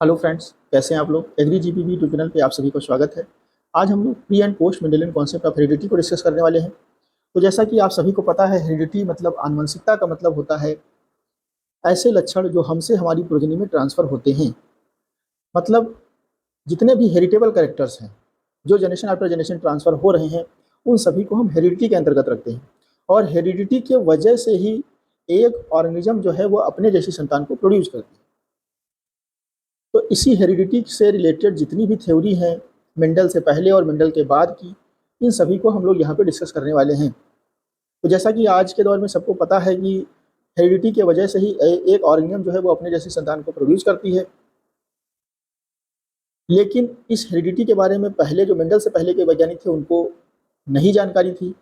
Hello friends, कैसे हैं आप लोग। एग्री जीपीबी यूट्यूब चैनल पे आप सभी को स्वागत है। आज हम लोग pre and post Mendelian concept of heredity को डिस्कस करने वाले हैं। तो जैसा कि आप सभी को पता है, हेरिडिटी मतलब आनुवंशिकता का मतलब होता है ऐसे लक्षण जो हमसे हमारी प्रोजनी में ट्रांसफर होते हैं। मतलब जितने भी हेरिटेबल कैरेक्टर्स हैं जो जनरेशन आफ्टर जनरेशन ट्रांसफर हो रहे हैं, उन सभी को हम हेरिडिटी के अंतर्गत रखते हैं। और हेरिडिटी के वजह से ही एक ऑर्गेनिज्म जो है वो अपने जैसी संतान को प्रोड्यूस करती है। तो इसी हेरिडिटी से रिलेटेड जितनी भी थ्योरी हैं, मेंडल से पहले और मेंडल के बाद की, इन सभी को हम लोग यहाँ पे डिस्कस करने वाले हैं। तो जैसा कि आज के दौर में सबको पता है कि हेरिडिटी के वजह से ही एक ऑर्गेनिज्म जो है वो अपने जैसी संतान को प्रोड्यूस करती है। लेकिन इस हेरिडिटी के बारे में पहले जो मेंडल से पहले के वैज्ञानिक थे उनको नहीं जानकारी थी,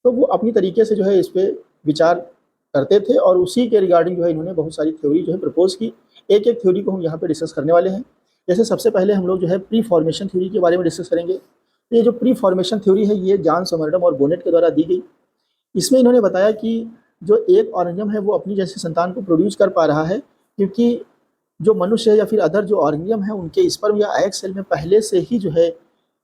तो वो अपनी तरीके से जो है इस पे विचार करते थे और उसी के रिगार्डिंग जो है इन्होंने बहुत सारी थ्योरी जो है प्रपोज की। एक एक थ्योरी को हम यहाँ पे डिस्कस करने वाले हैं। जैसे सबसे पहले हम लोग जो है प्री फॉर्मेशन थ्योरी के बारे में डिस्कस करेंगे। तो ये जो प्री फॉर्मेशन थ्योरी है ये जॉन सोमरडम और बोनेट के द्वारा दी गई। इसमें इन्होंने बताया कि जो एक ऑर्गेनिज्म है वो अपनी जैसी संतान को प्रोड्यूस कर पा रहा है क्योंकि जो मनुष्य है या फिर अदर जो ऑर्गेनिज्म है उनके स्पर्म या एग सेल में पहले से ही जो है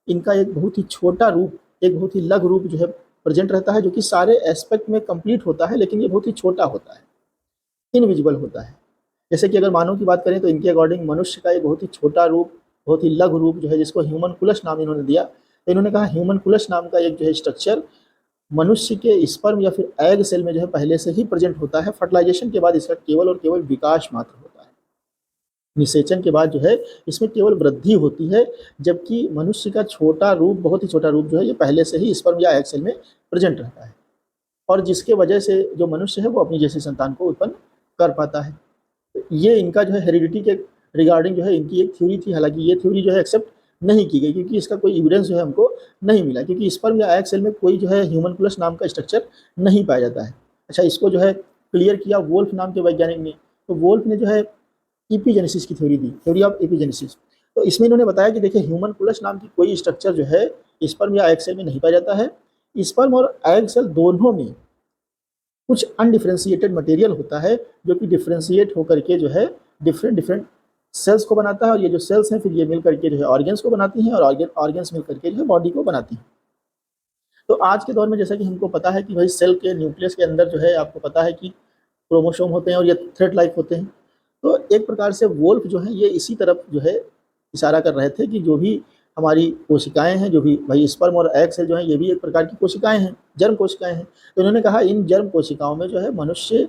इनका एक बहुत ही छोटा रूप, एक बहुत ही लघु रूप जो है प्रेजेंट रहता है, जो कि सारे एस्पेक्ट में कंप्लीट होता है, लेकिन ये बहुत ही छोटा होता है, इनविजिबल होता है। जैसे कि अगर मानव की बात करें तो इनके अकॉर्डिंग मनुष्य का एक बहुत ही छोटा रूप, बहुत ही लघु रूप जो है जिसको ह्यूमन कुलस नाम इन्होंने दिया। तो इन्होंने कहा ह्यूमन कुलस नाम का एक जो है स्ट्रक्चर मनुष्य के स्पर्म या फिर एग सेल में जो है पहले से ही प्रेजेंट होता है। फर्टिलाइजेशन के बाद इसका केवल और केवल विकास मात्र होता है। निषेचन के बाद जो है इसमें केवल वृद्धि होती है, जबकि मनुष्य का छोटा रूप, बहुत ही छोटा रूप जो है ये पहले से ही स्पर्म या एग सेल में प्रेजेंट रहता है और जिसके वजह से जो मनुष्य है वो अपनी जैसी संतान को उत्पन्न कर पाता है। तो ये इनका जो है हेरिडिटी के रिगार्डिंग जो है इनकी एक थ्योरी थी। हालांकि ये थ्योरी जो है एक्सेप्ट नहीं की गई क्योंकि इसका कोई एविडेंस जो है हमको नहीं मिला, क्योंकि स्पर्म या एग सेल में कोई जो है ह्यूमन प्लस नाम का स्ट्रक्चर नहीं पाया जाता है। अच्छा, इसको जो है क्लियर किया वोल्फ नाम के वैज्ञानिक ने। तो वोल्फ ने जो है इपीजेनेसिस की थ्योरी दी, थ्योरी ऑफ इपीजेनेसिस। तो इसमें इन्होंने बताया कि देखिए ह्यूमन प्लस नाम की कोई स्ट्रक्चर जो है स्पर्म या एग सेल में नहीं पाया जाता है। स्पर्म और एग सेल दोनों में कुछ अनडिफरेंशिएटेड मटेरियल होता है जो कि डिफरेंशिएट होकर के जो है डिफरेंट डिफरेंट सेल्स को बनाता है और ये जो सेल्स हैं फिर ये मिल करके जो है ऑर्गेन्स को बनाती हैं और ऑर्गेन्स मिल करके जो है बॉडी को बनाती हैं। तो आज के दौर में जैसा कि हमको पता है कि भाई सेल के न्यूक्लियस के अंदर जो है आपको पता है कि क्रोमोसोम होते हैं और ये थ्रेड लाइक होते हैं। तो एक प्रकार से वोल्फ जो है ये इसी तरफ जो है इशारा कर रहे थे कि जो भी हमारी कोशिकाएं हैं, जो भी भाई स्पर्म और एग सेल जो है ये भी एक प्रकार की कोशिकाएं हैं, जर्म कोशिकाएं हैं। तो इन्होंने कहा इन जर्म कोशिकाओं में जो है मनुष्य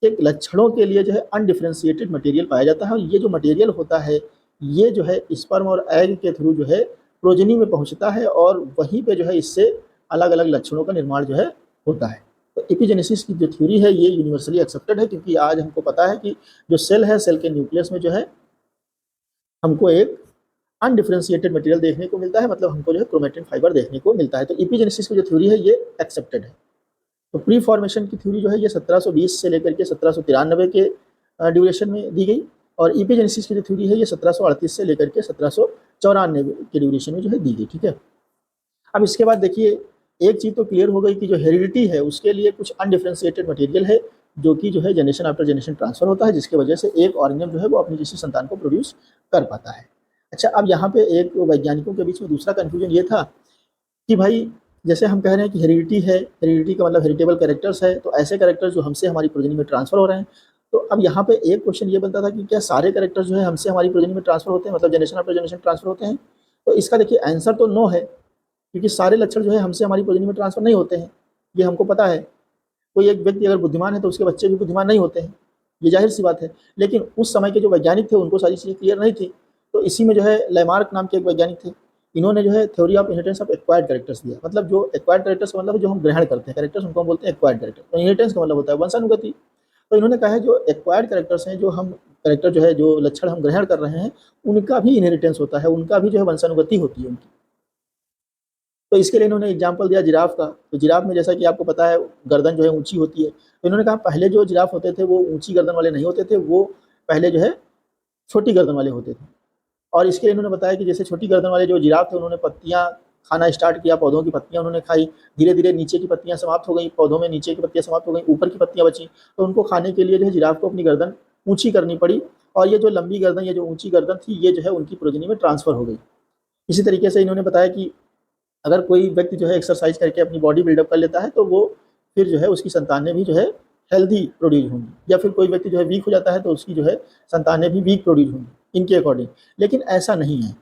के लक्षणों के लिए जो है अनडिफरेंशिएटेड मटेरियल पाया जाता है और ये जो मटेरियल होता है ये जो है स्पर्म और एग के थ्रू जो है प्रोजनी में पहुंचता है और वहीं पे जो है इससे अलग अलग लक्षणों का निर्माण जो है होता है। तो एपिजेनेसिस की जो थ्योरी है ये यूनिवर्सली एक्सेप्टेड है क्योंकि आज हमको पता है कि जो सेल है, सेल के न्यूक्लियस में जो है हमको एक अनडिफरेंशिएटेड मटेरियल देखने को मिलता है, मतलब हमको जो है क्रोमेटिन फाइबर देखने को मिलता है। तो एपिजेनेसिस की जो थ्योरी है ये एक्सेप्टेड है। तो प्री फॉर्मेशन की थ्योरी जो है ये 1720 से लेकर के 1793 के ड्यूरेशन में दी गई और एपिजेनेसिस की जो थ्योरी है ये 1738 से लेकर के 1794 के ड्यूरेशन में जो है दी गई। ठीक है, अब इसके बाद देखिए एक चीज़ तो क्लियर हो गई कि जो हेरिडिटी है उसके लिए कुछ अनडिफरेंशिएटेड मटेरियल है जो कि जो है जनरेशन आफ्टर जनरेशन ट्रांसफर होता है, जिसकी वजह से एक ऑर्गेनिज्म जो है वो अपनी जैसी संतान को प्रोड्यूस कर पाता है। अच्छा, अब यहाँ पे एक वैज्ञानिकों के बीच में दूसरा कंफ्यूजन ये था कि भाई जैसे हम कह रहे हैं कि हेरिडिटी है, हेरिडिटी का मतलब हेरिटेबल कैरेक्टर्स है, तो ऐसे कैरेक्टर्स जो हमसे हमारी प्रोजनी में ट्रांसफर हो रहे हैं। तो अब यहाँ पे एक क्वेश्चन ये बनता था कि क्या सारे कैरेक्टर्स जो है हमसे हमारी प्रोजनी में ट्रांसफर होते हैं, मतलब जनरेशन आफ्टर जनरेशन ट्रांसफर होते हैं। तो इसका देखिए आंसर तो नो है, क्योंकि सारे लक्षण जो है हमसे हमारी प्रोजनी में ट्रांसफर नहीं होते हैं, ये हमको पता है। कोई एक व्यक्ति अगर बुद्धिमान है तो उसके बच्चे भी बुद्धिमान नहीं होते हैं, ये जाहिर सी बात है। लेकिन उस समय के जो वैज्ञानिक थे उनको सारी चीज़ें क्लियर नहीं थी। तो इसी में जो है लेमार्क नाम के एक वैज्ञानिक थे, इन्होंने जो है theory of inheritance of acquired characters दिया। मतलब जो एक्वायर्ड कैरेक्टर्स का मतलब है जो हम ग्रहण करते हैं कैरेक्टर्स, उनको हम बोलते हैं एक्वायर्ड कैरेक्टर। तो इनहेरिटेंस का मतलब होता है वंशानुगति। तो इन्होंने कहा है जो एक्वायर्ड कैरेक्टर्स हैं, जो हम कैरेक्टर जो है जो लक्षण हम ग्रहण कर रहे हैं उनका भी इनहेरिटेंस होता है, उनका भी जो है वंशानुगति होती है उनकी। तो इसके लिए इन्होंने एग्जाम्पल दिया जिराफ का। तो जिराफ में जैसा कि आपको पता है गर्दन जो है ऊंची होती है। तो इन्होंने कहा पहले जो जिराफ होते थे वो ऊंची गर्दन वाले नहीं होते थे, वो पहले जो है छोटी गर्दन वाले होते थे। और इसके लिए इन्होंने बताया कि जैसे छोटी गर्दन वाले जो जिराफ थे उन्होंने पत्तियां खाना स्टार्ट किया, पौधों की पत्तियां उन्होंने खाई। धीरे धीरे नीचे की पत्तियां समाप्त हो गई, पौधों में नीचे की पत्तियां समाप्त हो गई, ऊपर की पत्तियां बची। तो उनको खाने के लिए जो है जिराफ को अपनी गर्दन ऊंची करनी पड़ी और ये जो लंबी गर्दन, ये जो ऊंची गर्दन थी, ये जो है उनकी प्रोजेनी में ट्रांसफ़र हो गई। इसी तरीके से इन्होंने बताया कि अगर कोई व्यक्ति जो है एक्सरसाइज करके अपनी बॉडी बिल्डअप कर लेता है तो वो फिर जो है उसकी संतानें भी जो है हेल्दी प्रोड्यूस होंगी, या फिर कोई व्यक्ति जो है वीक हो जाता है तो उसकी जो है संतानें भी वीक प्रोड्यूस होंगी इनके अकॉर्डिंग। लेकिन ऐसा नहीं है।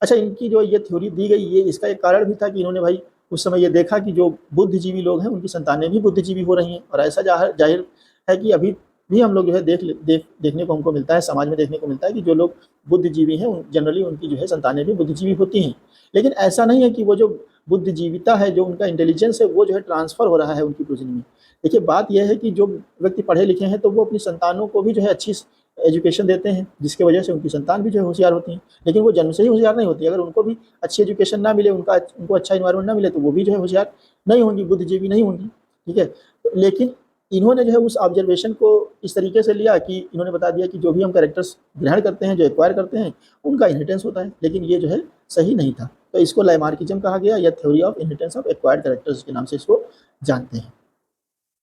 अच्छा, इनकी जो ये थ्योरी दी गई, ये इसका एक कारण भी था कि इन्होंने भाई उस समय ये देखा कि जो बुद्धिजीवी लोग हैं उनकी संतानें भी बुद्धिजीवी हो रही हैं, और ऐसा जाहिर है कि अभी भी हम लोग जो है देखने को हमको मिलता है, समाज में देखने को मिलता है कि जो लोग बुद्धिजीवी हैं जनरली उनकी जो है संतानें भी बुद्धिजीवी होती हैं। लेकिन ऐसा नहीं है कि वो जो बुद्धिजीविता है, जो उनका इंटेलिजेंस है, वो जो है ट्रांसफ़र हो रहा है उनकी प्रोजेनी में। देखिए, बात यह है कि जो व्यक्ति पढ़े लिखे हैं तो वो अपनी संतानों को भी जो है अच्छी एजुकेशन देते हैं, जिसकी वजह से उनकी संतान भी जो है होशियार होती हैं। लेकिन वो जन्म से ही होशियार नहीं होती। अगर उनको भी अच्छी एजुकेशन ना मिले, उनको अच्छा एनवायरनमेंट ना मिले, तो वो भी जो है होशियार नहीं होंगी, बुद्धिजीवी नहीं होंगी। ठीक है? लेकिन इन्होंने जो है उस ऑब्जर्वेशन को इस तरीके से लिया कि इन्होंने बता दिया कि जो भी हम कैरेक्टर्स ग्रहण करते हैं, जो एक्वायर करते हैं, उनका इनहेरिटेंस होता है। लेकिन ये जो है सही नहीं था। तो इसको लाइमार्किज्म कहा गया, या theory of inheritance of acquired characters के नाम से इसको जानते हैं।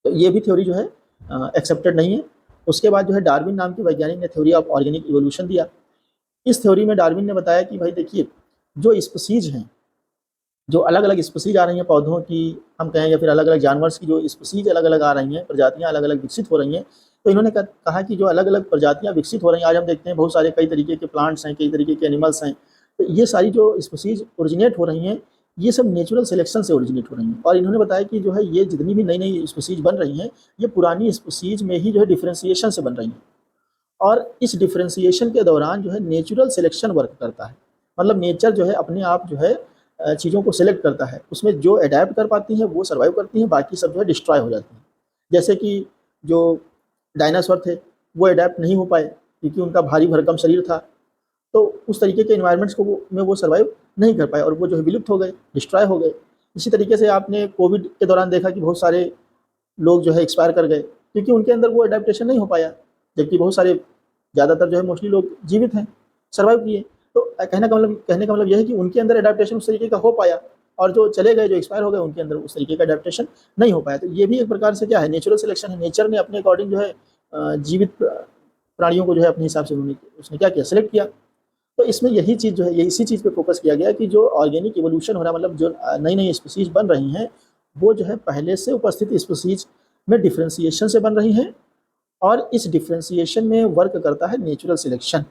तो ये भी थ्योरी जो है एक्सेप्टेड नहीं है। उसके बाद जो है डार्विन नाम के वैज्ञानिक ने थ्योरी ऑफ ऑर्गेनिक इवोल्यूशन दिया। इस थ्योरी में डार्विन ने बताया कि भाई देखिए, जो स्पीसीज हैं, जो अलग-अलग स्पीसीज आ रही हैं पौधों की, हम कहें, या फिर अलग-अलग जानवर्स की जो स्पीसीज अलग-अलग आ रही हैं, प्रजातियाँ अलग-अलग विकसित हो रही हैं। तो इन्होंने कहा कि जो अलग-अलग प्रजातियाँ विकसित हो रही हैं, आज हम देखते हैं बहुत सारे कई तरीके के प्लांट्स हैं, कई तरीके के एनिमल्स हैं। तो ये सारी जो स्पीसीज ओरिजिनेट हो रही हैं, ये सब नेचुरल सिलेक्शन से ओरिजिनेट हो रही हैं। और इन्होंने बताया कि जो है ये जितनी भी नई-नई स्पीसीज बन रही हैं, ये पुरानी स्पीसीज में ही जो है डिफरेंशिएशन से बन रही हैं। और इस डिफरेंशिएशन के दौरान जो है नेचुरल सिलेक्शन वर्क करता है। मतलब नेचर जो है अपने आप जो है चीज़ों को सिलेक्ट करता है। उसमें जो अडैप्ट कर पाती हैं वो सर्वाइव करती हैं, बाकी सब जो है डिस्ट्रॉय हो जाती हैं। जैसे कि जो डायनासोर थे, वो अडैप्ट नहीं हो पाए क्योंकि उनका भारी भरकम शरीर था। तो उस तरीके के एनवायरनमेंट्स को में वो सर्वाइव नहीं कर पाए और वो जो है विलुप्त हो गए, डिस्ट्रॉय हो गए। इसी तरीके से आपने कोविड के दौरान देखा कि बहुत सारे लोग जो है एक्सपायर कर गए क्योंकि उनके अंदर वो अडेप्टेशन नहीं हो पाया, जबकि बहुत सारे, ज़्यादातर जो है मोस्टली लोग जीवित हैं, सर्वाइव किए। तो कहने का मतलब यह है कि उनके अंदर अडेप्टेशन उस तरीके का हो पाया, और जो चले गए, जो एक्सपायर हो गए, उनके अंदर उस तरीके का अडेप्टेशन नहीं हो पाया। तो ये भी एक प्रकार से क्या है, नेचुरल सिलेक्शन है। नेचर ने अपने अकॉर्डिंग जो है जीवित प्राणियों को जो है अपने हिसाब से उसने क्या किया, सेलेक्ट किया। तो इसमें यही चीज़ जो है, ये इसी चीज़ पे फोकस किया गया कि जो ऑर्गेनिक इवोल्यूशन हो रहा है, मतलब जो नई-नई स्पीशीज़ बन रही हैं, वो जो है पहले से उपस्थित स्पीशीज़ में डिफरेंशिएशन से बन रही हैं, और इस डिफरेंशिएशन में वर्क करता है नेचुरल सिलेक्शन।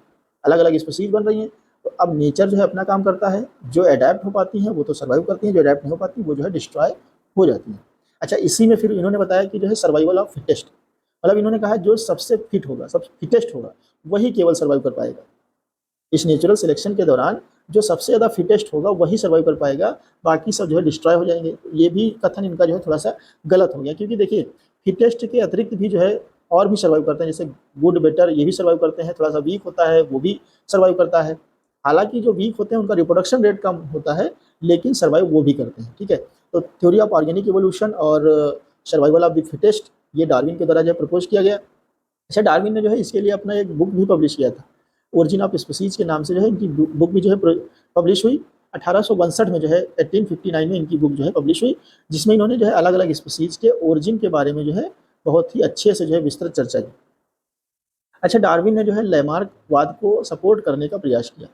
अलग-अलग स्पीशीज़ बन रही हैं, तो अब नेचर जो है अपना काम करता है। जो अडैप्ट हो पाती हैं वो तो सर्वाइव करती हैं, जो अडैप्ट नहीं हो पाती वो जो है डिस्ट्रॉय हो जाती हैं। अच्छा, इसी में फिर इन्होंने बताया कि जो है सर्वाइवल ऑफ फिटेस्ट, मतलब इन्होंने कहा जो सबसे फिट होगा, सबसे फिटेस्ट होगा, वही केवल सर्वाइव कर पाएगा। इस नेचुरल सिलेक्शन के दौरान जो सबसे ज़्यादा फिटेस्ट होगा वही सर्वाइव कर पाएगा, बाकी सब जो है डिस्ट्रॉय हो जाएंगे। ये भी कथन इनका जो है थोड़ा सा गलत हो गया, क्योंकि देखिए फिटेस्ट के अतिरिक्त भी जो है और भी सर्वाइव करते हैं, जैसे गुड, बेटर, ये भी सर्वाइव करते हैं। थोड़ा सा वीक होता है वो भी सर्वाइव करता है। हालांकि जो वीक होते हैं उनका रिप्रोडक्शन रेट कम होता है, लेकिन सर्वाइव वो भी करते हैं। ठीक है, तो थ्योरी ऑफ ऑर्गेनिक इवोल्यूशन और सर्वाइवल ऑफ द फिटेस्ट, ये डार्विन के द्वारा जो है प्रपोज किया गया। अच्छा, डार्विन ने जो है इसके लिए अपना एक बुक भी पब्लिश किया था, ओरिजिन ऑफ स्पीसीज के नाम से जो है इनकी बुक भी जो है पब्लिश हुई। 1862 में जो है 1859 में इनकी बुक जो है पब्लिश हुई, जिसमें इन्होंने जो है अलग अलग स्पीसीज के ओरिजिन के बारे में जो है बहुत ही अच्छे से जो है विस्तृत चर्चा की। अच्छा, डार्विन ने जो है लैमार्क वाद को सपोर्ट करने का प्रयास किया।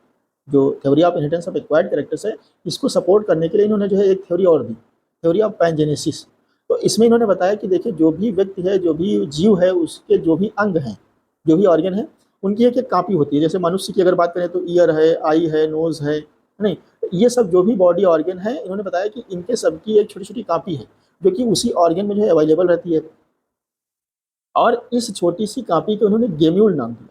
जो theory of inheritance of acquired characters है, इसको सपोर्ट करने के लिए इन्होंने जो है एक थ्योरी और दी, थ्योरी ऑफ पैनजेनेसिस। तो इसमें इन्होंने बताया कि देखिए, जो भी व्यक्ति है, जो भी जीव है, उसके जो भी अंग हैं, जो भी ऑर्गन है, उनकी एक एक कापी होती है। जैसे मनुष्य की अगर बात करें तो ईयर है, आई है, नोज़ है, नहीं, ये सब जो भी बॉडी ऑर्गन है, इन्होंने बताया कि इनके सबकी एक छोटी-छोटी कापी है, जो कि उसी ऑर्गन में जो है अवेलेबल रहती है। और इस छोटी सी कापी को उन्होंने गेम्यूल नाम दिया,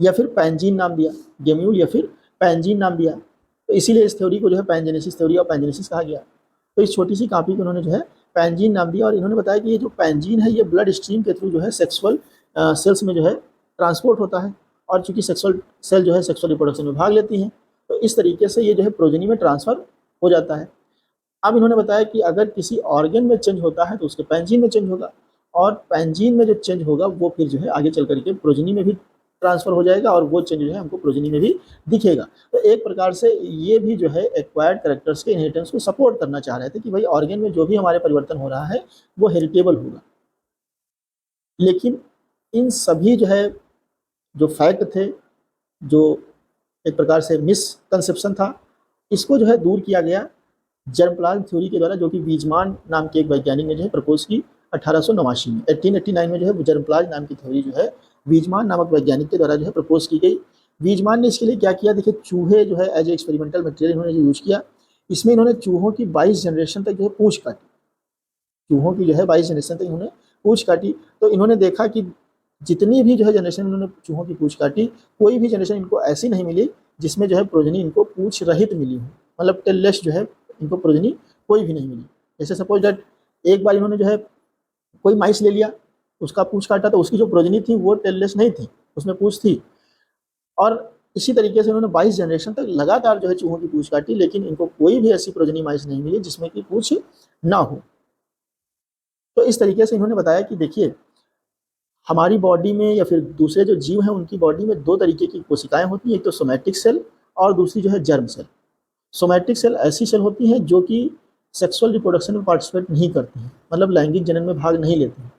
या फिर पैंजीन नाम दिया। गेम्यूल या फिर पैंजीन नाम दिया। तो इसीलिए इस थ्योरी को जो है पैंजेनेसिस, थ्योरी ऑफ पैंजेनेसिस कहा गया। तो इस छोटी सी कापी को उन्होंने जो है पैंजीन नाम दिया, और इन्होंने बताया कि ये जो पैंजीन है, ये ब्लड स्ट्रीम के थ्रू जो है सेक्सुअल सेल्स में जो है ट्रांसपोर्ट होता है, और चूंकि सेक्सुअल सेल जो है सेक्सुअल रिप्रोडक्शन में भाग लेती हैं, तो इस तरीके से ये जो है प्रोजेनी में ट्रांसफ़र हो जाता है। अब इन्होंने बताया कि अगर किसी ऑर्गन में चेंज होता है तो उसके पैंजीन में चेंज होगा, और पैंजीन में जो चेंज होगा वो फिर जो है आगे चल करके प्रोजेनी में भी ट्रांसफ़र हो जाएगा, और वो चेंज जो है हमको प्रोजेनी में भी दिखेगा। तो एक प्रकार से ये भी जो है एक्वायर्ड कैरेक्टर्स के इनहेरिटेंस को सपोर्ट करना चाह रहे थे कि भाई ऑर्गन में जो भी हमारे परिवर्तन हो रहा है वो हेरिटेबल होगा। लेकिन इन सभी जो है जो फैक्ट थे, जो एक प्रकार से मिसकंसेप्शन था, इसको जो है दूर किया गया जर्मप्लाज्म थ्योरी के द्वारा, जो कि वीजमान नाम के एक वैज्ञानिक ने जो है प्रपोज की 1889 में। 1889 में जो है जर्मप्लाज्म नाम की थ्योरी जो है वीजमान नामक वैज्ञानिक के द्वारा जो है प्रपोज की गई। वीजमान ने इसके लिए क्या किया, देखिए चूहे जो है एज ए एक्सपेरिमेंटल मटेरियल इन्होंने जो यूज किया, इसमें इन्होंने चूहों की 22 जनरेशन तक जो है पूंछ काटी। चूहों की जो है 22 जनरेशन तक इन्होंने पूंछ काटी। तो इन्होंने देखा कि जितनी भी जो है जनरेशन इन्होंने चूहों की पूंछ काटी, कोई भी जनरेशन इनको ऐसी नहीं मिली जिसमें जो है प्रोजनी इनको पूंछ रहित मिली हो, मतलब टेललेस जो है इनको प्रोजनी कोई भी नहीं मिली। जैसे सपोज दैट एक बार इन्होंने जो है कोई माइस ले लिया, उसका पूंछ काटा, तो उसकी जो प्रोजनी थी वो टेललेस नहीं थी, उसमें पूंछ थी। और इसी तरीके से उन्होंने 22 जनरेशन तक लगातार जो है चूहों की पूंछ काटी, लेकिन इनको कोई भी ऐसी प्रोजनी माइस नहीं मिली जिसमें कि पूंछ ना हो। तो इस तरीके से इन्होंने बताया कि देखिए हमारी बॉडी में या फिर दूसरे जो जीव हैं उनकी बॉडी में दो तरीके की कोशिकाएं होती हैं, एक तो सोमैटिक सेल और दूसरी जो है जर्म सेल। सोमैटिक सेल ऐसी सेल होती हैं जो कि सेक्सुअल रिप्रोडक्शन में पार्टिसिपेट नहीं करती हैं, मतलब लैंगिक जनन में भाग नहीं लेती हैं।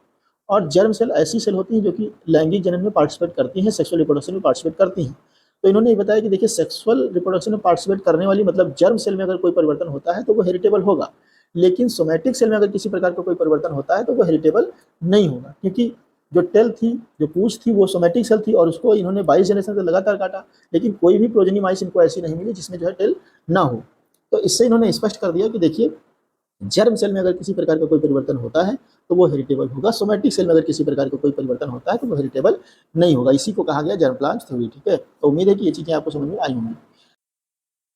और जर्म सेल ऐसी सेल होती हैं जो कि लैंगिक जनन में पार्टिसिपेट करती हैं, सेक्सुअल रिप्रोडक्शन में पार्टिसिपेट करती हैं। तो इन्होंने ये बताया कि देखिए सेक्सुअल रिप्रोडक्शन में पार्टिसिपेट करने वाली मतलब जर्म सेल में अगर कोई परिवर्तन होता है तो वो हेरिटेबल होगा, लेकिन सोमैटिक सेल में अगर किसी प्रकार का कोई परिवर्तन होता है तो वो हेरिटेबल नहीं होगा, क्योंकि जो टेल थी, जो पूंछ थी, वो सोमैटिक सेल थी और उसको इन्होंने 22 जनरेशन तक लगातार काटा, लेकिन कोई भी प्रोजेनी माइस इनको ऐसी नहीं मिली जिसमें जो है टेल ना हो। तो इससे इन्होंने स्पष्ट कर दिया कि देखिए जर्म सेल में अगर किसी प्रकार का कोई परिवर्तन होता है तो वो हेरिटेबल होगा, सोमैटिक सेल में अगर किसी प्रकार का कोई परिवर्तन होता है तो वो हेरिटेबल नहीं होगा। इसी को कहा गया जर्मप्लाज्म थ्योरी। ठीक है, तो उम्मीद है कि ये चीज़ें आपको समझ में आई होंगी।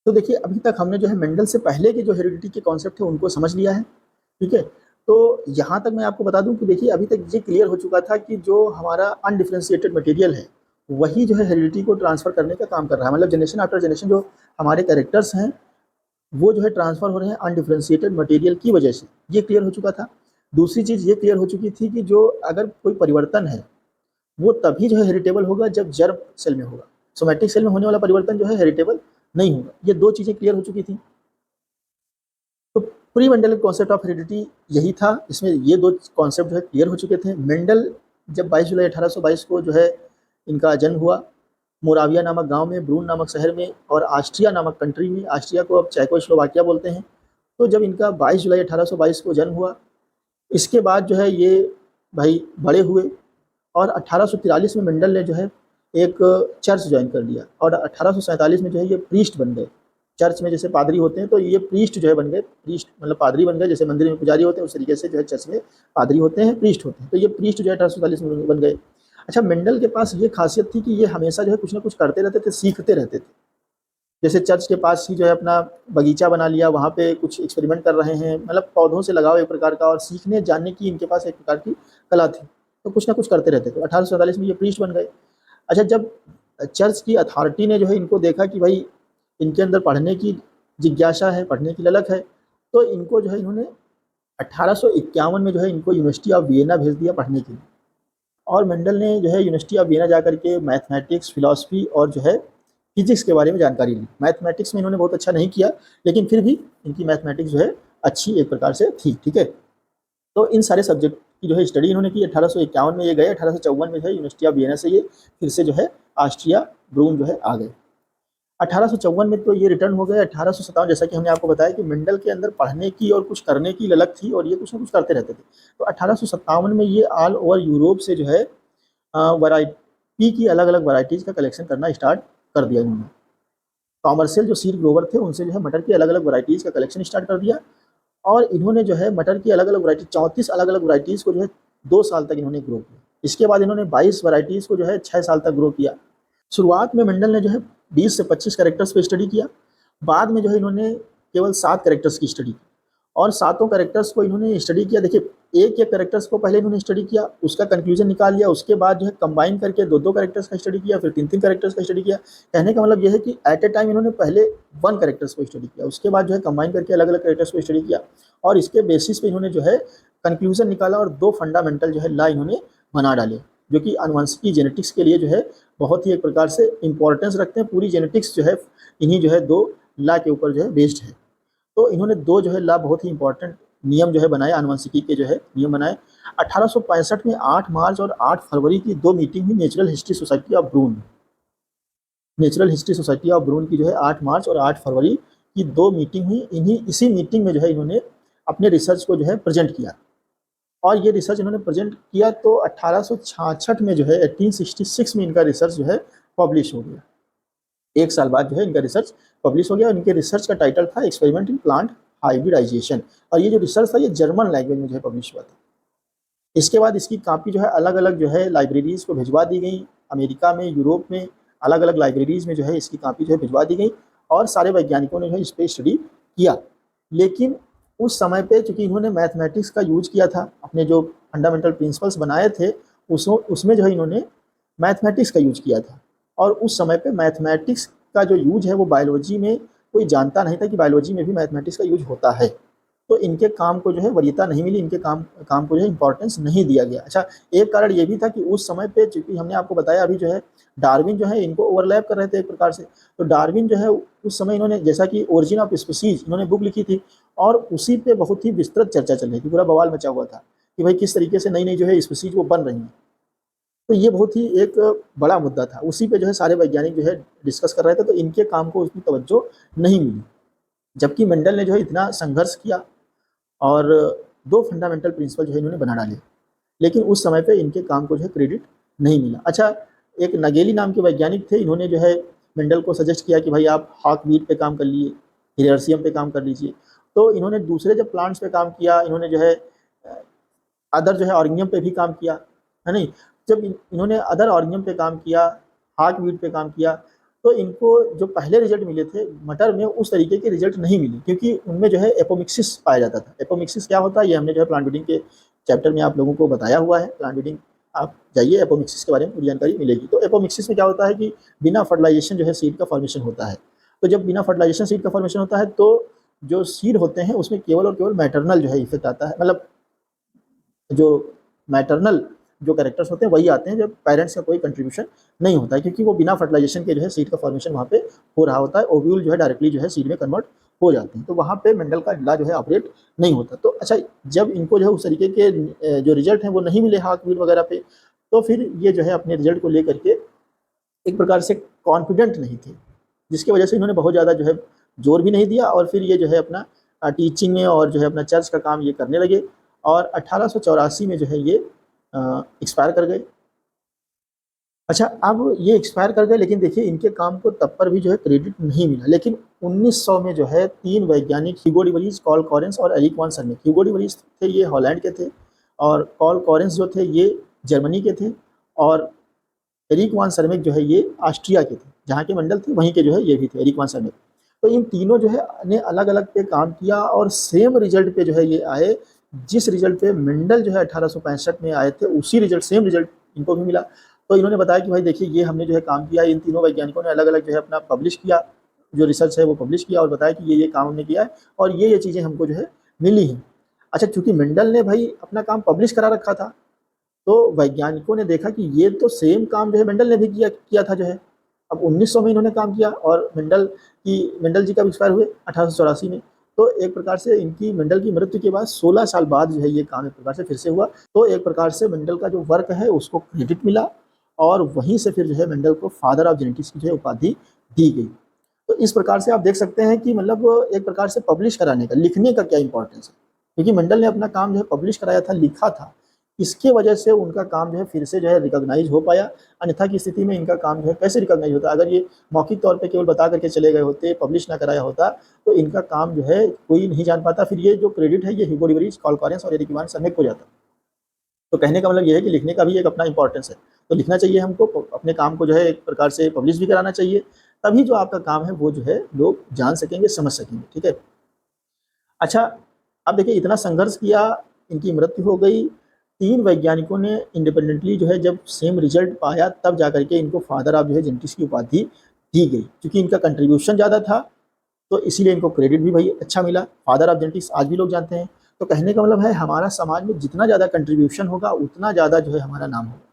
तो देखिए अभी तक हमने जो है मेंडल से पहले के जो हेरिडिटी के कॉन्सेप्ट है उनको समझ लिया है। ठीक है, तो यहाँ तक मैं आपको बता दूं कि देखिए अभी तक ये क्लियर हो चुका था कि जो हमारा अनडिफरेंशिएटेड मटेरियल है वही जो है हेरिडिटी को ट्रांसफर करने का काम कर रहा है, मतलब जनरेशन आफ्टर जनरेशन जो हमारे कैरेक्टर्स हैं वो जो है ट्रांसफर हो रहे हैं अनडिफरेंशिएटेड मटेरियल की वजह से, ये क्लियर हो चुका था। दूसरी चीज़ ये क्लियर हो चुकी थी कि जो अगर कोई परिवर्तन है वो तभी जो है हेरिटेबल होगा जब जर्म सेल में होगा, सोमैटिक सेल में होने वाला परिवर्तन जो है हेरिटेबल नहीं होगा। ये दो चीज़ें क्लियर हो चुकी थी। तो pre Mendel concept of heredity यही था, इसमें ये दो कॉन्सेप्ट जो है क्लियर हो चुके थे। मेंडल जब 22 जुलाई 1822 को जो है इनका जन्म हुआ, मोराविया नामक गांव में, ब्रून नामक शहर में और ऑस्ट्रिया नामक कंट्री में, ऑस्ट्रिया को अब चेकोस्लोवाकिया बोलते हैं। तो जब इनका 22 जुलाई 1822 को जन्म हुआ, इसके बाद जो है ये भाई बड़े हुए और 1843 में मेंडल ने जो है एक चर्च ज्वाइन कर लिया और 1847 में जो है ये प्रीस्ट बन गए। चर्च में जैसे पादरी होते हैं तो ये प्रीस्ट जो है बन गए, प्रीस्ट मतलब पादरी बन गए, जैसे मंदिर में पुजारी होते हैं उस तरीके से जो है चर्च में पादरी होते हैं, प्रीस्ट होते हैं। तो ये प्रीस्ट जो है 1847 में बन गए। अच्छा, मेंडल के पास ये खासियत थी कि ये हमेशा जो है कुछ ना कुछ करते रहते थे, सीखते रहते थे। जैसे चर्च के पास ही जो है अपना बगीचा बना लिया, वहाँ पे कुछ एक्सपेरिमेंट कर रहे हैं, मतलब पौधों से लगाव एक प्रकार का, और सीखने जानने की इनके पास एक प्रकार की कला थी, तो कुछ ना कुछ करते रहते थे। 1847 में ये प्रीस्ट बन गए। अच्छा, जब चर्च की अथॉरिटी ने जो है इनको देखा कि भाई इनके अंदर पढ़ने की जिज्ञासा है, पढ़ने की ललक है, तो इनको जो है इन्होंने 1851 में जो है इनको यूनिवर्सिटी ऑफ वियना भेज दिया पढ़ने के लिए। और मेंडल ने जो है यूनिवर्सिटी ऑफ वियना जाकर के मैथमेटिक्स, फिलॉसफी और जो है फिजिक्स के बारे में जानकारी ली। मैथमेटिक्स में इन्होंने बहुत अच्छा नहीं किया, लेकिन फिर भी इनकी मैथमेटिक्स जो है अच्छी एक प्रकार से थी। ठीक है, तो इन सारे सब्जेक्ट की जो है स्टडी इन्होंने की। 1851 में ये गए, 1854 में जो है यूनिवर्सिटी ऑफ वियना से ये फिर से जो है ऑस्ट्रिया ब्रून जो है आ गए। 1854 में तो ये रिटर्न हो गए। 1857, जैसा कि हमने आपको बताया कि मेंडल के अंदर पढ़ने की और कुछ करने की ललक थी और ये कुछ ना कुछ करते रहते थे। तो 1857 में ये ऑल ओवर यूरोप से जो है वैरायटी की अलग अलग वैरायटीज़ का कलेक्शन करना स्टार्ट कर दिया इन्होंने। कॉमर्शियल जो सीड ग्रोवर थे उनसे जो है मटर की अलग अलग वैरायटीज़ का कलेक्शन स्टार्ट कर दिया और इन्होंने जो है मटर की अलग अलग वैरायटी 34 अलग अलग वैरायटीज़ को जो है 2 साल तक इन्होंने ग्रो किया। इसके बाद इन्होंने 22 वैरायटीज़ को जो है 6 साल तक ग्रो किया। शुरुआत में मेंडल ने जो है 20 से 25 कैरेक्टर्स पे स्टडी किया, बाद में जो है इन्होंने केवल 7 कैरेक्टर्स की स्टडी की और सातों कैरेक्टर्स को इन्होंने स्टडी किया। देखिए एक एक कैरेक्टर्स को पहले इन्होंने स्टडी किया, उसका कंक्लूजन निकाल लिया, उसके बाद जो है कंबाइन करके दो दो कैरेक्टर्स का स्टडी किया, फिर तीन तीन कैरेक्टर्स का स्टडी किया। कहने का मतलब यह है कि एट ए टाइम इन्होंने पहले 1 कैरेक्टर्स को स्टडी किया, उसके बाद जो है कंबाइन करके अलग अलग कैरेक्टर्स को स्टडी किया और इसके बेसिस पे इन्होंने जो है कंक्लूजन निकाला और 2 फंडामेंटल जो है लॉ इन्होंने बना डाले, जो कि आनुवंशिकी जेनेटिक्स के लिए जो है बहुत ही एक प्रकार से इंपॉर्टेंस रखते हैं। पूरी जेनेटिक्स जो है इन्हीं जो है 2 लॉ के ऊपर जो है बेस्ड है। तो इन्होंने 2 जो है लॉ बहुत ही इंपॉर्टेंट नियम जो है बनाए, आनुवंशिकी के जो है नियम बनाए। 1865 में 8 मार्च और 8 फरवरी की 2 मीटिंग हुई natural history society of Brunn. Natural history society of Brunn की जो है 8 मार्च और 8 फरवरी की 2 मीटिंग हुई। इसी मीटिंग में जो है इन्होंने अपने रिसर्च को जो है प्रेजेंट किया, और ये रिसर्च इन्होंने प्रेजेंट किया तो 1866 में जो है 1866 में इनका रिसर्च जो है पब्लिश हो गया। 1 साल बाद जो है इनका रिसर्च पब्लिश हो गया। इनके रिसर्च का टाइटल था एक्सपेरिमेंट इन प्लांट हाइब्रिडाइजेशन, और ये जो रिसर्च था ये जर्मन लैंग्वेज में जो है पब्लिश हुआ था। इसके बाद इसकी कापी जो है अलग अलग जो है लाइब्रेरीज को भिजवा दी गई, अमेरिका में, यूरोप में, अलग अलग लाइब्रेरीज में जो है इसकी कापी जो है भिजवा दी गई, और सारे वैज्ञानिकों ने जो है इस पर स्टडी किया। लेकिन उस समय पे चूंकि इन्होंने मैथमेटिक्स का यूज किया था, अपने जो फंडामेंटल प्रिंसिपल्स बनाए थे उसमें जो है इन्होंने मैथमेटिक्स का यूज किया था, और उस समय पे मैथमेटिक्स का जो यूज है वो बायोलॉजी में कोई जानता नहीं था कि बायोलॉजी में भी मैथमेटिक्स का यूज होता है। तो इनके काम को जो है वरीयता नहीं मिली, इनके काम को जो है इंपॉर्टेंस नहीं दिया गया। अच्छा, एक कारण ये भी था कि उस समय पे चूंकि हमने आपको बताया अभी जो है डार्विन जो है इनको ओवरलैप कर रहे थे एक प्रकार से। तो डार्विन जो है उस समय इन्होंने, जैसा कि ओरिजिन ऑफ स्पीसीज इन्होंने बुक लिखी थी, और उसी पे बहुत ही विस्तृत चर्चा चल रही थी, पूरा बवाल मचा हुआ था कि भाई किस तरीके से नई नई जो है स्पीसीज वो बन रही हैं। तो ये बहुत ही एक बड़ा मुद्दा था, उसी पे जो है सारे वैज्ञानिक जो है डिस्कस कर रहे थे, तो इनके काम को उतनी तवज्जो नहीं मिली। जबकि मेंडल ने जो है इतना संघर्ष किया और 2 फंडामेंटल प्रिंसिपल जो है इन्होंने बना डाले, लेकिन उस समय पे इनके काम को जो है क्रेडिट नहीं मिला। अच्छा, एक नगेली नाम के वैज्ञानिक थे, इन्होंने जो है मेंडल को सजेस्ट किया कि भाई आप हॉक वीट पे काम कर लीजिए, हिलेरियम पे काम कर लीजिए। तो इन्होंने दूसरे जब प्लांट्स पे काम किया, इन्होंने जो है अदर जो है ऑर्गेनियम पे भी काम किया, है नहीं। जब इन्होंने अदर ऑर्गेनियम पे काम किया, हॉक वीट पे काम किया, तो इनको जो पहले रिजल्ट मिले थे मटर में उस तरीके के रिजल्ट नहीं मिले, क्योंकि उनमें जो है एपोमिक्सिस पाया जाता था। एपोमिक्सिस क्या होता है ये हमने जो है प्लांट ब्रीडिंग के चैप्टर में आप लोगों को बताया हुआ है। प्लांट ब्रीडिंग आप जाइए, एपोमिक्सिस के बारे में पूरी जानकारी मिलेगी। तो एपोमिक्सिस में क्या होता है कि बिना फर्टिलाइजेशन जो है सीड का फॉर्मेशन होता है। तो जब बिना फर्टिलाइजेशन सीड का फॉर्मेशन होता है तो जो सीड होते हैं उसमें केवल और केवल मैटरनल जो है इफेक्ट आता है, मतलब जो मैटरनल जो कैरेक्टर्स होते हैं वही आते हैं, जब पेरेंट्स का कोई कंट्रीब्यूशन नहीं होता है, क्योंकि वो बिना फर्टिलाइजेशन के जो है सीड का फॉर्मेशन वहाँ पे हो रहा होता है। ओव्यूल जो है डायरेक्टली जो है सीड में कन्वर्ट हो जाते हैं, तो वहाँ पे मेंडल का ला जो है ऑपरेट नहीं होता। तो अच्छा, जब इनको जो है उस तरीके के जो रिजल्ट हैं वो नहीं मिले हाथ व्हील वगैरह पे, तो फिर ये जो है अपने रिजल्ट को लेकर के एक प्रकार से कॉन्फिडेंट नहीं थे, जिसकी वजह से इन्होंने बहुत ज़्यादा जो है जोर भी नहीं दिया, और फिर ये जो है अपना टीचिंग में और जो है अपना चर्च का काम ये करने लगे, और 1884 में जो है ये एक्सपायर कर गए। अच्छा, अब ये एक्सपायर कर गए, लेकिन देखिए इनके काम को तब पर भी जो है क्रेडिट नहीं मिला। लेकिन 1900 में जो है 3 वैज्ञानिक, Hugo de Vries, Carl Correns और Erich von Tschermak. Hugo de Vries थे ये हॉलैंड के थे, और कॉल कॉरेंस जो थे ये जर्मनी के थे, और एरिक वॉन सर्मिक जो है ये ऑस्ट्रिया के थे, जहाँ के मंडल थे वहीं के जो है ये भी थे, एरिक वॉन सर्मिक। तो इन तीनों जो है ने अलग अलग पे काम किया, और सेम रिजल्ट पे जो है ये आए। जिस रिजल्ट पे मेंडल जो है 1865 में आए थे, उसी रिजल्ट, सेम रिजल्ट इनको भी मिला। तो इन्होंने बताया कि भाई देखिए ये हमने जो है काम किया, इन तीनों वैज्ञानिकों ने अलग अलग जो है अपना पब्लिश किया, जो रिसर्च है वो पब्लिश किया, और बताया कि ये काम हमने किया है और ये चीज़ें हमको जो है मिली हैं। अच्छा, चूंकि मेंडल ने भाई अपना काम पब्लिश करा रखा था, तो वैज्ञानिकों ने देखा कि ये तो सेम काम जो है मेंडल ने भी किया किया था जो है। अब 1900 में इन्होंने काम किया, और मेंडल जी कब एक्सपायर हुए, 1884 में। तो एक प्रकार से इनकी, मेंडल की मृत्यु के बाद 16 साल बाद जो है ये काम एक प्रकार से फिर से हुआ। तो एक प्रकार से मेंडल का जो वर्क है उसको क्रेडिट मिला, और वहीं से फिर जो है मेंडल को फादर ऑफ जेनेटिक्स की जो है उपाधि दी गई। तो इस प्रकार से आप देख सकते हैं कि मतलब एक प्रकार से पब्लिश कराने का, लिखने का क्या इंपॉर्टेंस है, क्योंकि मेंडल ने अपना काम जो है पब्लिश कराया था, लिखा था, इसके वजह से उनका काम जो है फिर से जो है रिकॉग्नाइज हो पाया। अन्यथा की स्थिति में इनका काम जो है कैसे रिकॉग्नाइज होता, अगर ये मौखिक तौर पे केवल बता करके चले गए होते, पब्लिश ना कराया होता, तो इनका काम जो है कोई नहीं जान पाता। फिर ये जो क्रेडिट है ये ह्यूगो डी वरीज, कॉल कॉरेंस और एरिक वॉन सर्मिक को जाता। तो कहने का मतलब ये है कि लिखने का भी एक अपना इंपॉर्टेंस है, तो लिखना चाहिए हमको, अपने काम को जो है एक प्रकार से पब्लिश भी कराना चाहिए, तभी जो आपका काम है वो जो है लोग जान सकेंगे, समझ सकेंगे। ठीक है। अच्छा, अब देखिए इतना संघर्ष किया, इनकी मृत्यु हो गई। 3 वैज्ञानिकों ने इंडिपेंडेंटली जो है जब सेम रिजल्ट पाया, तब जाकर के इनको फादर ऑफ जो है जेनेटिक्स की उपाधि दी गई, क्योंकि इनका कंट्रीब्यूशन ज़्यादा था, तो इसीलिए इनको क्रेडिट भी भाई अच्छा मिला। फादर ऑफ जेनेटिक्स आज भी लोग जानते हैं। तो कहने का मतलब है हमारा समाज में जितना ज़्यादा कंट्रीब्यूशन होगा उतना ज़्यादा जो है हमारा नाम होगा।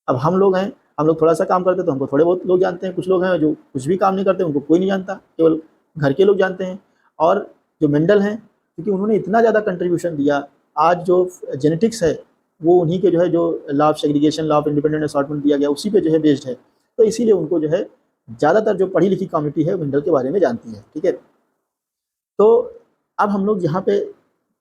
अब हम लोग हैं, हम लोग थोड़ा सा काम करते हैं तो हमको थोड़े बहुत लोग जानते हैं, कुछ लोग हैं जो कुछ भी काम नहीं करते, उनको कोई नहीं जानता, केवल घर के लोग जानते हैं। और जो मेंडल हैं, क्योंकि उन्होंने इतना ज़्यादा कंट्रीब्यूशन दिया, आज जो जेनेटिक्स है वो उन्हीं के जो है, जो law of segregation, law of independent assortment दिया गया, उसी पे जो है बेस्ड है। तो इसीलिए उनको जो है ज़्यादातर जो पढ़ी लिखी कम्युनिटी है मेंडल के बारे में जानती है। ठीक है, तो अब हम लोग यहाँ पे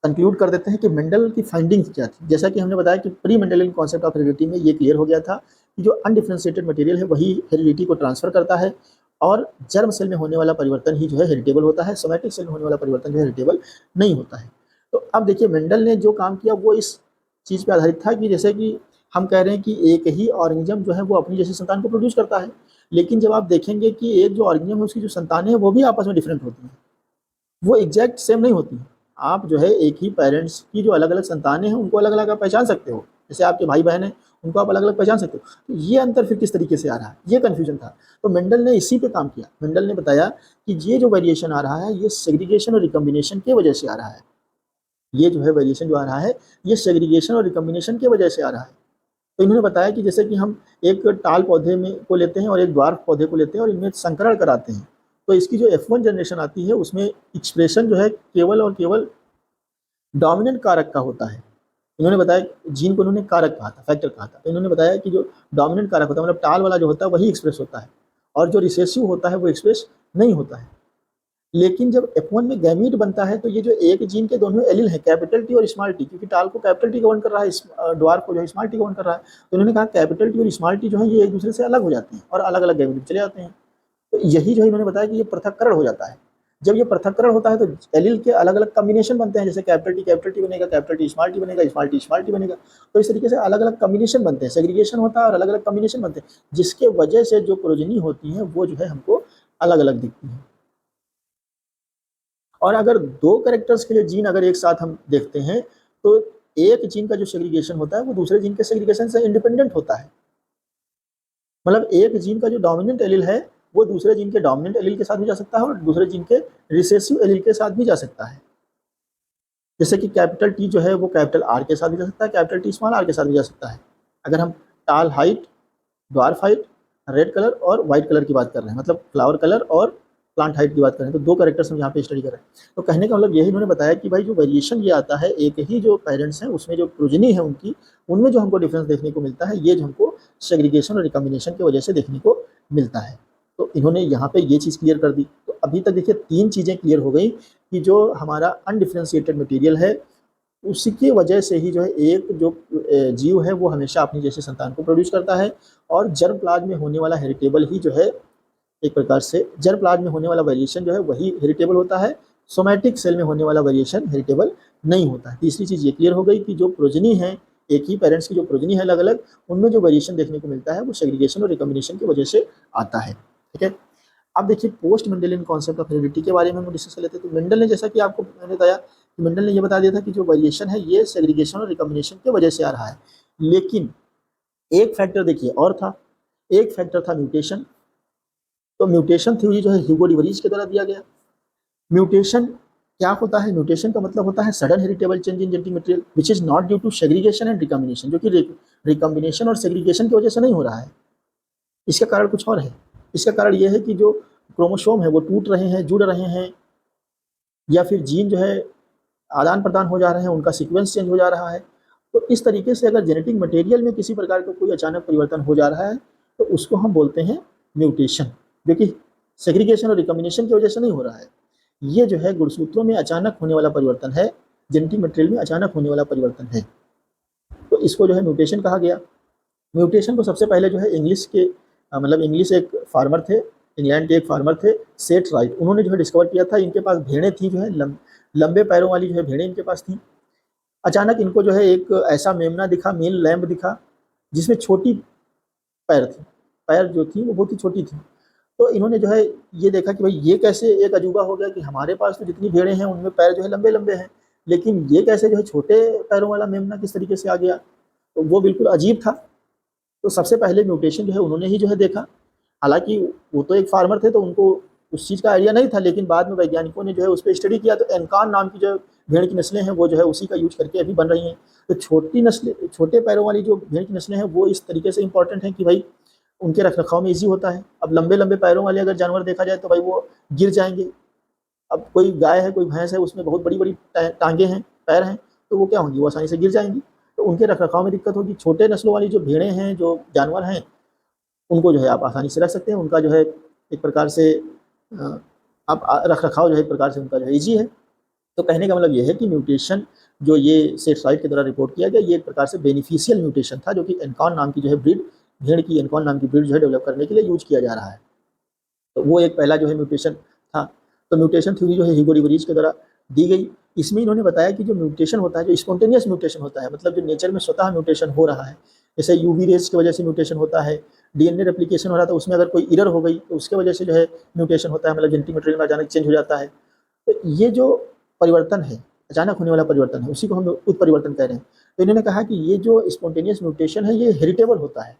कंक्लूड कर देते हैं कि मेंडल की फाइंडिंग्स क्या थी। जैसा कि हमने बताया कि pre Mendelian concept of heredity में ये क्लियर हो गया था कि जो अनडिफरेंशिएटेड मटेरियल है वही हेरिडिटी को ट्रांसफर करता है, और जर्म सेल में होने वाला परिवर्तन ही जो है हेरिटेबल होता है, सोमैटिक सेल में होने वाला परिवर्तन जो है हेरिटेबल नहीं होता है। तो अब देखिए, मेंडल ने जो काम किया वो इस चीज़ पे आधारित था कि जैसे कि हम कह रहे हैं कि एक ही ऑर्गेनिज्म जो है वो अपनी जैसी संतान को प्रोड्यूस करता है, लेकिन जब आप देखेंगे कि एक जो ऑर्गेनिज्म है उसकी जो संतानें हैं वो भी आपस में डिफरेंट होती हैं, वो एग्जैक्ट सेम नहीं होती हैं। आप जो है एक ही पेरेंट्स की जो अलग अलग संतानें हैं उनको अलग अलग आप पहचान सकते हो, जैसे आपके भाई बहन हैं उनको आप अलग अलग पहचान सकते हो। तो ये अंतर फिर किस तरीके से आ रहा है, ये कन्फ्यूजन था। तो मेंडल ने इसी पे काम किया। मेंडल ने बताया कि ये जो वेरिएशन आ रहा है ये सेग्रीगेशन और रिकम्बिनेशन की वजह से आ रहा है। ये जो है वेरिएशन जो आ रहा है ये सेग्रीगेशन और रिकम्बिनेशन की वजह से आ रहा है। तो इन्होंने बताया कि जैसे कि हम एक टाल पौधे में को लेते हैं और एक द्वार्फ पौधे को लेते हैं और इनमें संकरण कराते हैं, तो इसकी जो F1 जनरेशन आती है उसमें एक्सप्रेशन जो है केवल और केवल डोमिनेंट कारक का होता है। इन्होंने बताया, जीन को इन्होंने कारक कहा था, फैक्टर कहा था। तो इन्होंने बताया कि जो डोमिनेंट कारक होता है, मतलब टाल वाला जो होता है वही एक्सप्रेस होता है, और जो रिसेसिव होता है वो एक्सप्रेस नहीं होता है। लेकिन जब F1 में गैमीट बनता है तो ये जो एक जीन के दोनों एलील है, कैपिटल टी और स्मॉल टी, क्योंकि टाल को कैपिटल टी गवर्न कर रहा है, ड्वार्फ को जो है स्मॉल टी गवर्न कर रहा है, तो इन्होंने कहा कैपिटल टी और स्मॉल टी जो है ये एक दूसरे से अलग हो जाते हैं और अलग अलग गैमीट चले जाते हैं। तो यही जो है इन्होंने बताया कि ये पृथक्करण हो जाता है। जब ये पृथक्करण होता है तो एलील के अलग अलग कॉम्बिनेशन बनते हैं, जैसे कैपिटल टी बनेगा, कैपिटल टी स्मॉल टी बनेगा, स्मॉल टी बनेगा। तो इस तरीके से अलग अलग कॉम्बिनेशन बनते हैं, सेग्रीगेशन होता है और अलग अलग कॉम्बिनेशन बनते हैं, जिसके वजह से जो प्रोजेनी होती है वो जो है हमको अलग अलग दिखती है। और अगर दो कैरेक्टर्स के लिए जीन अगर एक साथ हम देखते हैं तो एक जीन का जो सेग्रीगेशन होता है वो दूसरे जीन के सेग्रीगेशन से इंडिपेंडेंट होता है। मतलब एक जीन का जो डोमिनेंट एलील है वो दूसरे जीन के डोमिनेंट एलील के साथ भी जा सकता है और दूसरे जीन के रिसेसिव एलील के साथ भी जा सकता है। जैसे कि कैपिटल टी जो है वो कैपिटल आर के साथ भी जा सकता है, कैपिटल टी स्मॉल आर के साथ भी जा सकता है। अगर हम टाल height, dwarf height, red colour और वाइट कलर की बात कर रहे हैं, मतलब फ्लावर कलर और प्लांट हाइट की बात करें, तो दो कैरेक्टर्स हम यहाँ पे स्टडी कर रहे हैं। तो कहने का मतलब यही इन्होंने बताया कि भाई जो वेरिएशन ये आता है एक ही जो पेरेंट्स हैं उसमें जो प्रोजेनी है उनकी, उनमें जो हमको डिफरेंस देखने को मिलता है ये जो हमको सेग्रीगेशन और रिकम्बिनेशन की वजह से देखने को मिलता है। तो इन्होंने यहाँ पे ये चीज़ क्लियर कर दी। तो अभी तक देखिए 3 चीज़ें क्लियर हो गई कि जो हमारा अनडिफरेंशिएटेड मटेरियल है उसकी वजह से ही जो है एक जो जीव है वो हमेशा अपनी जैसे संतान को प्रोड्यूस करता है, और जर्म प्लाज्म में होने वाला हेरिटेबल ही जो है एक प्रकार से जर्म प्लाज्म में होने वाला वेरिएशन जो है वही हेरिटेबल होता है, सोमैटिक सेल में होने वाला वेरिएशन हेरिटेबल नहीं होता है। तीसरी चीज़ ये क्लियर हो गई कि जो प्रोजेनी है, एक ही पेरेंट्स की जो प्रोजेनी है अलग अलग, उनमें जो वेरिएशन देखने को मिलता है वो सेग्रीगेशन और रिकम्बिनेशन की वजह से आता है। ठीक है, अब देखिए post Mendelian concept of heredity के बारे में हम डिस्कस कर लेते हैं। तो मेंडल ने, जैसा कि आपको मैंने बताया कि मेंडल ने ये बता दिया था कि जो वेरिएशन है ये सेग्रीगेशन और रिकम्बिनेशन की वजह से आ रहा है, लेकिन एक फैक्टर देखिए और था, एक फैक्टर था म्यूटेशन। तो म्यूटेशन थ्योरी जो है ह्यूगो डिवरीज के द्वारा दिया गया। म्यूटेशन क्या होता है? म्यूटेशन का मतलब होता है sudden heritable change in genetic material which is not due to segregation and recombination, जो कि रिकम्बिनेशन और सेग्रीगेशन की वजह से नहीं हो रहा है। इसका कारण कुछ और है। इसका कारण यह है कि जो क्रोमोसोम है वो टूट रहे हैं, जुड़ रहे हैं, या फिर जीन जो है आदान प्रदान हो जा रहे हैं, उनका सीक्वेंस चेंज हो जा रहा है। तो इस तरीके से अगर जेनेटिक मटेरियल में किसी प्रकार का कोई अचानक परिवर्तन हो जा रहा है तो उसको हम बोलते हैं म्यूटेशन, जो कि सेग्रीगेशन और रिकम्बिनेशन की वजह से नहीं हो रहा है। ये जो है गुणसूत्रों में अचानक होने वाला परिवर्तन है, जेनेटिक मटेरियल में अचानक होने वाला परिवर्तन है, तो इसको जो है म्यूटेशन कहा गया। म्यूटेशन को सबसे पहले जो है इंग्लिश के मतलब इंग्लिश एक फार्मर थे, इंग्लैंड के एक फार्मर थे सेट राइट, उन्होंने जो है डिस्कवर किया था। इनके पास भेड़ें थी जो है लंबे पैरों वाली जो है भेड़ें इनके पास थी। अचानक इनको जो है एक ऐसा मेमना दिखा, मेल लैम्ब दिखा, जिसमें छोटी पैर थी, पैर जो थी वो बहुत ही छोटी थी। तो इन्होंने जो है ये देखा कि भाई ये कैसे एक अजूबा हो गया कि हमारे पास तो जितनी भेड़ें हैं उनमें पैर जो है लंबे लंबे हैं, लेकिन ये कैसे जो है छोटे पैरों वाला मेमना किस तरीके से आ गया। तो वो बिल्कुल अजीब था। तो सबसे पहले म्यूटेशन जो है उन्होंने ही जो है देखा। हालांकि वो तो एक फार्मर थे तो उनको उस चीज़ का आइडिया नहीं था, लेकिन बाद में वैज्ञानिकों ने जो है उस पर स्टडी किया तो एनकान नाम की जो भेड़ की नस्लें हैं वो जो है उसी का यूज करके अभी बन रही हैं। तो छोटी नस्लें, छोटे पैरों वाली जो भेड़ की नस्लें हैं वो इस तरीके से इंपॉर्टेंट हैं कि भाई उनके रख रखाव में ईजी होता है। अब लंबे लंबे पैरों वाले अगर जानवर देखा जाए तो भाई वो गिर जाएंगे, अब कोई गाय है, कोई भैंस है, उसमें बहुत बड़ी-बड़ी टाँगें हैं, पैर हैं, तो वो क्या होंगी, वो आसानी से गिर जाएँगी। तो उनके रख-रखाव में दिक्कत होगी। छोटे नस्लों वाली जो भेड़ें हैं, जो जानवर हैं, उनको जो है आप आसानी से रख सकते हैं। उनका जो है एक प्रकार से अ, आप रख-रखाव जो है एक प्रकार से उनका जो है ईज़ी है। तो कहने का मतलब ये है कि म्यूटेशन जो ये सेटसाइट के द्वारा रिपोर्ट किया गया, ये एक प्रकार से बेनिफिशियल म्यूटेशन था, जो कि एनकॉन नाम की जो है ब्रीड, भेड़ की एनकॉन नाम की ब्रीड जो है डेवलप करने के लिए यूज़ किया जा रहा है। तो वो एक पहला जो है म्यूटेशन था। तो म्यूटेशन थ्योरी जो है ह्यूगो डी वरीज के द्वारा दी गई। इसमें इन्होंने बताया कि जो म्यूटेशन होता है, जो स्पॉन्टेनियस म्यूटेशन होता है, मतलब जो नेचर में स्वतः म्यूटेशन हो रहा है, जैसे यूवी रेज़ की वजह से म्यूटेशन होता है, डीएनए रेप्लिकेशन हो रहा था, उसमें अगर कोई एरर हो गई, तो उसके वजह से जो है म्यूटेशन होता है, मतलब जेनेटिक मटेरियल में अचानक चेंज हो जाता है। तो ये जो परिवर्तन है, अचानक होने वाला परिवर्तन है, उसी को हम उत्परिवर्तन कह रहे हैं। तो इन्होंने कहा कि ये जो स्पॉन्टेनियस म्यूटेशन है, ये हेरिटेबल होता है।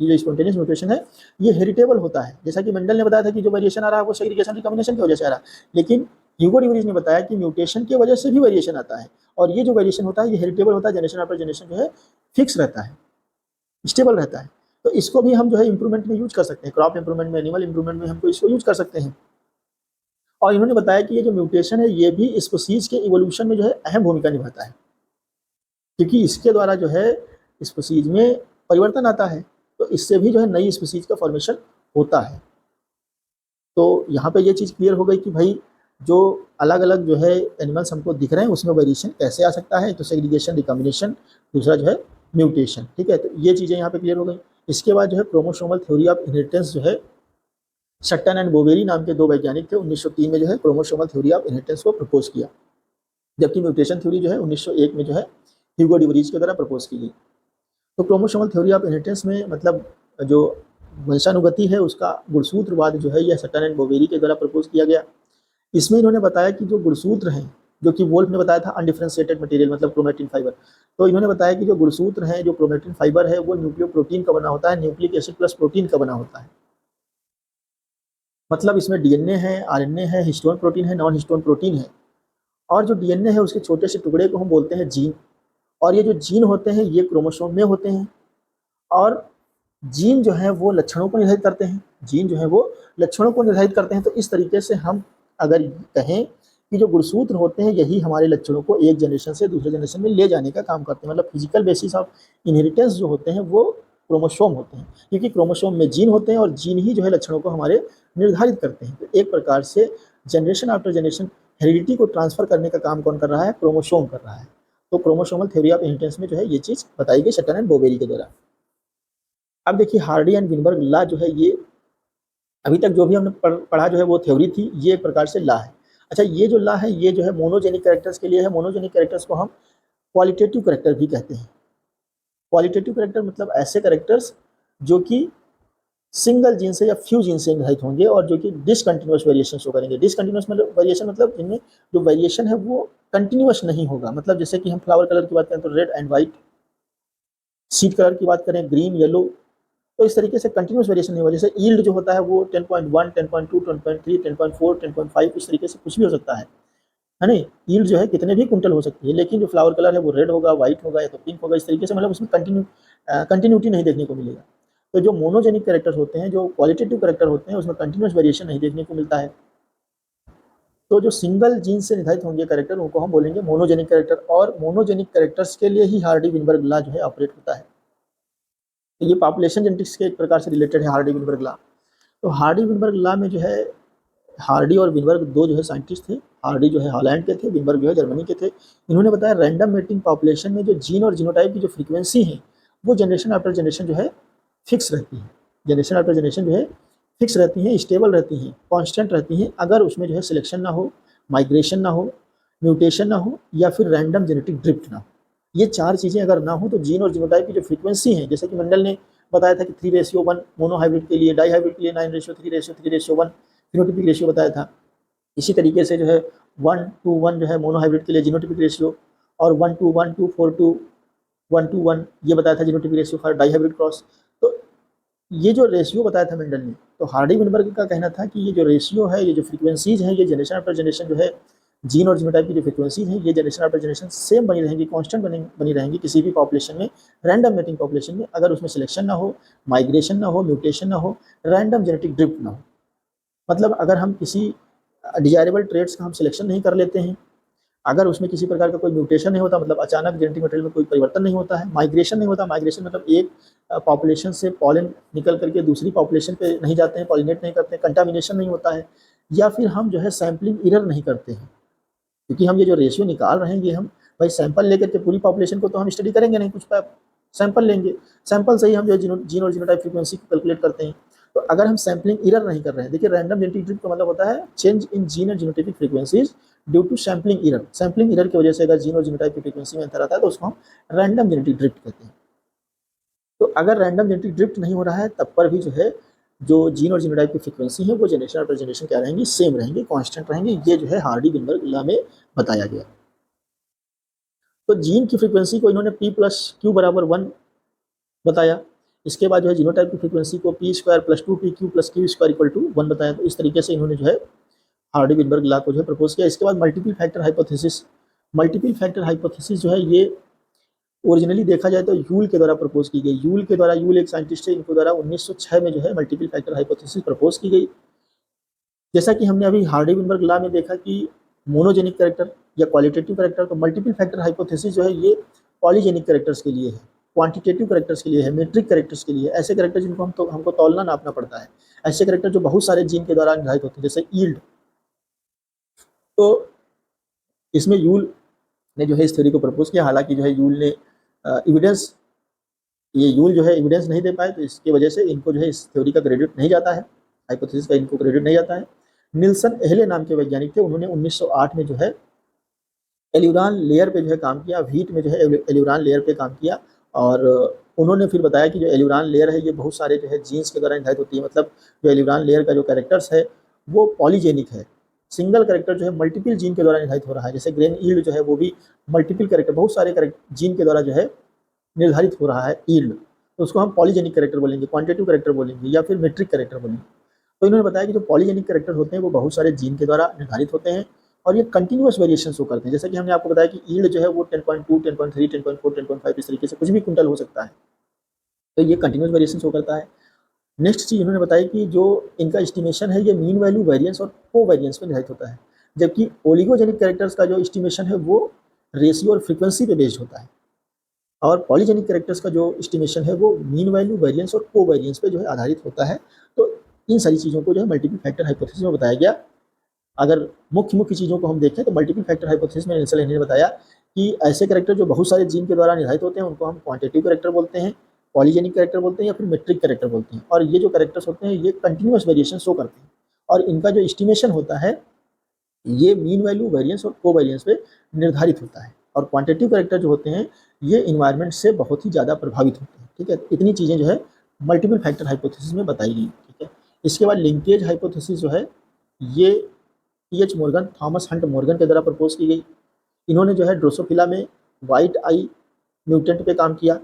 ये जो स्पॉन्टेनियस म्यूटेशन है, ये हेरिटेबल होता है। जैसा कि मेंडल ने बताया था कि जो वेरिएशन आ रहा है वो सेग्रीगेशन रिकॉम्बिनेशन की वजह से आ रहा है, लेकिन ह्यूगो डी वरीज ने बताया कि म्यूटेशन की वजह से भी वेरिएशन आता है, और ये जो वेरिएशन होता है ये हेरिटेबल होता है, जनरेशन आफ्टर जनरेशन जो है फिक्स रहता है, स्टेबल रहता है। तो इसको भी हम जो है इंप्रूवमेंट में यूज कर सकते हैं, क्रॉप इंप्रूवमेंट में, एनिमल इंप्रूवमेंट में हमको इसको यूज कर सकते हैं। और इन्होंने बताया कि ये जो म्यूटेशन है, ये भी स्पीशीज के इवोल्यूशन में जो है अहम भूमिका निभाता है, क्योंकि इसके द्वारा जो है स्पीशीज में परिवर्तन आता है, तो इससे भी जो है नई स्पीशीज का फॉर्मेशन होता है। तो यहाँ पे ये चीज़ क्लियर हो गई कि भाई जो अलग-अलग जो है एनिमल्स हमको दिख रहे हैं, उसमें वेरिएशन कैसे आ सकता है। तो सेग्रीगेशन, रिकॉम्बिनेशन, दूसरा जो है म्यूटेशन, ठीक है। तो ये चीज़ें यहाँ पे क्लियर हो गई। इसके बाद जो है क्रोमोसोमल थ्योरी ऑफ इनहेरिटेंस जो है शट्टन एंड बोवेरी नाम के 2 वैज्ञानिक थे, 1903 में जो है क्रोमोसोमल थ्योरी ऑफ इनहेरिटेंस को प्रपोज किया। जबकि म्यूटेशन थ्योरी जो है 1901 में जो है ह्यूगो डी वरीज के द्वारा प्रपोज की गई। तो क्रोमोसोमल थ्योरी ऑफ इनहेरिटेंस में मतलब जो वंशानुगति है, उसका गुणसूत्रवाद जो है यह शट्टन एंड बोवेरी के द्वारा प्रपोज किया गया। इसमें इन्होंने बताया कि जो गुणसूत्र हैं, जो कि वोल्फ ने बताया था अनडिफरेंशिएटेड मटेरियल मतलब क्रोमैटिन फाइबर। तो इन्होंने बताया कि जो गुणसूत्र हैं, जो क्रोमैटिन फाइबर है, वो न्यूक्लियोप्रोटीन का बना होता है, न्यूक्लिक एसिड प्लस प्रोटीन का बना होता है। मतलब इसमें डीएनए है, आरएनए है, हिस्टोन प्रोटीन है, नॉन हिस्टोन प्रोटीन है। और जो डीएनए है, उसके छोटे से टुकड़े को हम बोलते हैं जीन। और ये जो जीन होते हैं, ये क्रोमोसोम में होते हैं। और जीन जो है वो लक्षणों को निर्धारित करते हैं। जीन जो है वो लक्षणों को निर्धारित करते हैं। तो इस तरीके से हम अगर कहें कि जो गुणसूत्र होते हैं, यही हमारे लक्षणों को एक जनरेशन से दूसरे जनरेशन में ले जाने का काम करते हैं। मतलब फिजिकल बेसिस ऑफ इनहेरिटेंस जो होते हैं वो क्रोमोसोम होते हैं, क्योंकि क्रोमोसोम में जीन होते हैं और जीन ही जो है लक्षणों को हमारे निर्धारित करते हैं। तो एक प्रकार से जनरेशन आफ्टर जनरेशन हेरिडिटी को ट्रांसफर करने का काम कौन कर रहा है? क्रोमोसोम कर रहा है। तो क्रोमोसोमल थ्योरी ऑफ इनहेरिटेंस में जो है ये चीज़ बताई गई शट्टन एंड बोवेरी के द्वारा। अब देखिए हार्डी एंड विनबर्ग लॉ जो है, ये अभी तक जो भी हमने पढ़ा जो है वो थ्योरी थी, ये एक प्रकार से लॉ है। अच्छा, ये जो लॉ है ये जो है मोनोजेनिक कैरेक्टर्स के लिए है। मोनोजेनिक कैरेक्टर्स को हम क्वालिटेटिव कैरेक्टर भी कहते हैं। क्वालिटेटिव कैरेक्टर मतलब ऐसे कैरेक्टर्स जो कि सिंगल जीन से या फ्यू जीन से निर्धारित होंगे और जो कि डिसकंटिन्यूअस वेरिएशन शो करेंगे। डिसकंटिन्यूअस मतलब वेरिएशन मतलब जिनमें जो वेरिएशन है वो कंटिन्यूअस नहीं होगा। मतलब जैसे कि हम फ्लावर कलर की बात करें तो red and white, seed colour की बात करें ग्रीन, येलो, तो इस तरीके से कंटिन्यूअस वेरिएशन नहीं होगा। जैसे यील्ड जो होता है वो 10.1, 10.2, 10.3, 10.4, 10.5 इस तरीके से कुछ भी हो सकता है नहीं? यील्ड जो है कितने भी कुंटल हो सकती है, लेकिन जो फ्लावर कलर है वो रेड होगा, व्हाइट होगा या तो पिंक होगा। इस तरीके से मतलब उसमें कंटिन्यूटी नहीं देखने को मिलेगा। तो जो मोनोजेनिक कैरेक्टर्स होते हैं, जो क्वालिटेटिव कैरेक्टर होते हैं, उसमें कंटिन्यूअस वेरिएशन नहीं देखने को मिलता है। तो जो सिंगल जीन से निर्धारित होंगे कैरेक्टर, उनको हम बोलेंगे मोनोजेनिक कैरेक्टर। और मोनोजेनिक कैरेक्टर्स के लिए ही हार्डी विनबर्ग लॉ जो है ऑपरेट होता है। तो ये पॉपुलेशन जेनेटिक्स के एक प्रकार से रिलेटेड है हार्डी विनबर्ग लॉ। तो हार्डी विनबर्ग लॉ में जो है हार्डी और विनबर्ग दो जो है साइंटिस्ट थे। हार्डी जो है हॉलैंड के थे, विनबर्ग जो है जर्मनी के थे। इन्होंने बताया रैंडम मेटिंग पॉपुलेशन में जो जीन और जीनोटाइप की जो फ्रीक्वेंसी है, वो जनरेशन आफ्टर जनरेशन जो है फिक्स रहती है। जनरेशन आफ्टर जनरेशन जो है फिक्स रहती हैं, स्टेबल रहती हैं, कांस्टेंट रहती हैं, अगर उसमें जो है सिलेक्शन ना हो, माइग्रेशन ना हो, म्यूटेशन ना हो या फिर रैंडम जेनेटिक ड्रिफ्ट ना हो। ये चार चीज़ें अगर ना हो तो जीन और जीनोटाइप की जो फ्रीक्वेंसी है, जैसे कि मंडल ने बताया था कि 3:1 मोनो हाइब्रिड के लिए, डाई हाइब्रिड के लिए 9:3:3:1 फिनोटिपिक रेशियो बताया था। इसी तरीके से जो है 1:1 जो है मोनो हाइब्रिड के लिए जीनोटिपिक रेशियो, और 1:1, 2:4 1:1 ये बताया था genotypic ratio for dihybrid cross. तो ये जो रेशियो बताया था मेंडल ने, तो हार्डी विनबर्ग का कहना था कि ये जो रेशियो है, ये जो फ्रीक्वेंसीज हैं, ये जनरेशन आफ्टर जनरेशन जो है जीन और जीनोटाइप की जो फ्रीक्वेंसीज हैं, ये जनरेशन आफ्टर जनरेशन सेम बनी रहेंगी, कांस्टेंट बनी रहेंगी किसी भी पॉपुलेशन में, रैंडम मेटिंग पॉपुलेशन में, अगर उसमें सिलेक्शन ना हो, माइग्रेशन ना हो, म्यूटेशन ना हो, रैंडम जेनेटिक ड्रिफ्ट ना हो। मतलब अगर हम किसी डिजायरेबल ट्रेड्स का हम सिलेक्शन नहीं कर लेते हैं, अगर उसमें किसी प्रकार का कोई म्यूटेशन नहीं होता, मतलब अचानक जेनेटिक मटेरियल में कोई परिवर्तन नहीं होता है, माइग्रेशन नहीं होता, माइग्रेशन मतलब एक पॉपुलेशन से पॉलन निकल करके दूसरी पॉपुलेशन पे नहीं जाते हैं, पॉलिनेट नहीं करते हैं, कंटामिनेशन नहीं होता है, या फिर हम जो है सैम्पलिंग एरर नहीं करते हैं, क्योंकि हम ये जो रेशियो निकाल रहे हैं ये हम भाई सैंपल लेकर के पूरी पॉपुलेशन को तो हम स्टडी करेंगे नहीं, कुछ सैंपल लेंगे, सैंपल से ही हम जो जीन और जीनोटाइप फ्रीक्वेंसी को कैलकुलेट करते हैं। तो अगर हम सैम्पलिंग एरर नहीं कर रहे हैं, देखिए रैंडम जेनेटिक ड्रिफ्ट का मतलब होता है चेंज इन जीन और genotypic frequencies due to sampling error. Sampling error की वजह से अगर जीन और जीनोटाइप की फ्रीक्वेंसी में अंतर आता है तो उसको हम रैंडम जेनेटिक ड्रिफ्ट कहते हैं। तो अगर रैंडम जेनेटिक ड्रिफ्ट नहीं हो रहा है तब पर भी जो है जो जीन और जीनोटाइप की फ्रीक्वेंसी है वो जनरेशन आफ्टर जनरेशन क्या रहेंगी, सेम रहेंगी, कांस्टेंट रहेंगी। ये जो है हार्डी-विनबर्ग लॉ में बताया गया। तो जीन की फ्रीक्वेंसी को इन्होंने p प्लस क्यू बराबर 1 बताया। इसके बाद जो है जीनोटाइप की फ्रीक्वेंसी को p square plus 2pq plus q square equal to 1 बताया। तो इस तरीके से इन्होंने जो है हार्डी-विनबर्ग लॉ को जो है प्रपोज किया। इसके बाद multiple factor hypothesis, multiple factor hypothesis जो है ये ओरिजिनली देखा जाए तो यूल के द्वारा प्रपोज की गई। यूल के द्वारा, यूल एक साइंटिस्ट है, इनके द्वारा 1906 में जो है मल्टीपल फैक्टर हाइपोथेसिस प्रपोज की गई। जैसा कि हमने अभी हार्डी-विनबर्ग लॉ में देखा कि मोनोजेनिक कैरेक्टर या क्वालिटेटिव कैरेक्टर, तो मल्टीपल फैक्टर हाइपोथेसिस जो है ये पॉलीजेनिक कैरेक्टर्स के लिए है, क्वांटिटेटिव कैरेक्टर्स के लिए है, मेट्रिक कैरेक्टर्स के लिए, ऐसे कैरेक्टर जिनको हमको तौलना नापना पड़ता है, ऐसे कैरेक्टर जो बहुत सारे जीन के द्वारा निर्धारित होते हैं, जैसे यील्ड। तो इसमें यूल ने जो है इस थ्योरी को प्रपोज किया। हालांकि जो है यूल ने एविडेंस, ये यूल जो है एविडेंस नहीं दे पाए, तो इसकी वजह से इनको जो है इस थ्योरी का क्रेडिट नहीं जाता है, हाइपोथेसिस का इनको क्रेडिट नहीं जाता है। निल्सन एहले नाम के वैज्ञानिक थे, उन्होंने 1908 में जो है एल्यूरान लेयर पे जो है काम किया, व्हीट में जो है एल्यूरान लेयर पे काम किया। और उन्होंने फिर बताया कि जो एल्यूरान लेयर है ये बहुत सारे जो है जीन्स के द्वारा निर्धारित होती है, मतलब जो एल्यूरान लेयर का जो कैरेक्टर्स है वो पॉलीजेनिक है, सिंगल कैरेक्टर जो है मल्टीपल जीन के द्वारा निर्धारित हो रहा है। जैसे ग्रेन ईल्ड जो है वो भी मल्टीपल कैरेक्टर, बहुत सारे जीन के द्वारा जो है निर्धारित हो रहा है ईल्ड, तो उसको हम पॉलीजेनिक कैरेक्टर बोलेंगे, क्वांटिटेटिव कैरेक्टर बोलेंगे, या फिर मेट्रिक कैरेक्टर बोलेंगे। तो इन्होंने बताया कि जो पॉलीजेनिक कैरेक्टर होते हैं वो बहुत सारे जीन के द्वारा निर्धारित होते हैं और ये कंटिन्यूअस वेरिएशन शो करते हैं। जैसे कि हमने आपको बताया कि ईल्ड जो है वो 10.2, 10.3, 10.4, 10.5 इस तरीके से कुछ भी क्विंटल हो सकता है, तो ये कंटिन्यूअस वेरिएशन शो करता है। नेक्स्ट चीज़ उन्होंने बताई कि जो इनका एस्टिमेशन है ये मीन वैल्यू वेरिएंस और को वेरिएंस पे निर्धारित होता है, जबकि ओलिगोजेनिक कैरेक्टर्स का जो एस्टिमेशन है वो रेशियो और फ्रीक्वेंसी पे बेस्ड होता है, और पॉलीजेनिक कैरेक्टर्स का जो एस्टिमेशन है वो मीन वैल्यू वेरिएंस और को वेरिएंस पे जो है आधारित होता है। तो इन सारी चीज़ों को जो है मल्टीपल फैक्टर हाइपोथेसिस में बताया गया। अगर मुख्य चीज़ों को हम देखें तो मल्टीपल फैक्टर हाइपोथेसिस में निल्सन ने बताया कि ऐसे कैरेक्टर जो बहुत सारे जीन के द्वारा निर्धारित होते हैं उनको हम क्वांटिटेटिव कैरेक्टर बोलते हैं, पॉलीजेनिक कैरेक्टर बोलते हैं, या फिर मेट्रिक कैरेक्टर बोलते हैं। और ये जो कैरेक्टर्स होते हैं ये कंटिन्यूअस वेरिएशन शो करते हैं, और इनका जो एस्टिमेशन होता है ये मीन वैल्यू वेरिएंस और को वेरिएंस पे निर्धारित होता है। और क्वांटिटेटिव कैरेक्टर जो होते हैं ये इन्वायरमेंट से बहुत ही ज़्यादा प्रभावित होते हैं। ठीक है, इतनी चीज़ें जो है मल्टीपल फैक्टर हाइपोथेसिस में बताई गई। ठीक है, इसके बाद लिंकेज हाइपोथेसिस जो है ये TH. Morgan, Thomas Hunt Morgan के द्वारा प्रपोज की गई। इन्होंने जो है ड्रोसोफिला में वाइट आई म्यूटेंट पे काम किया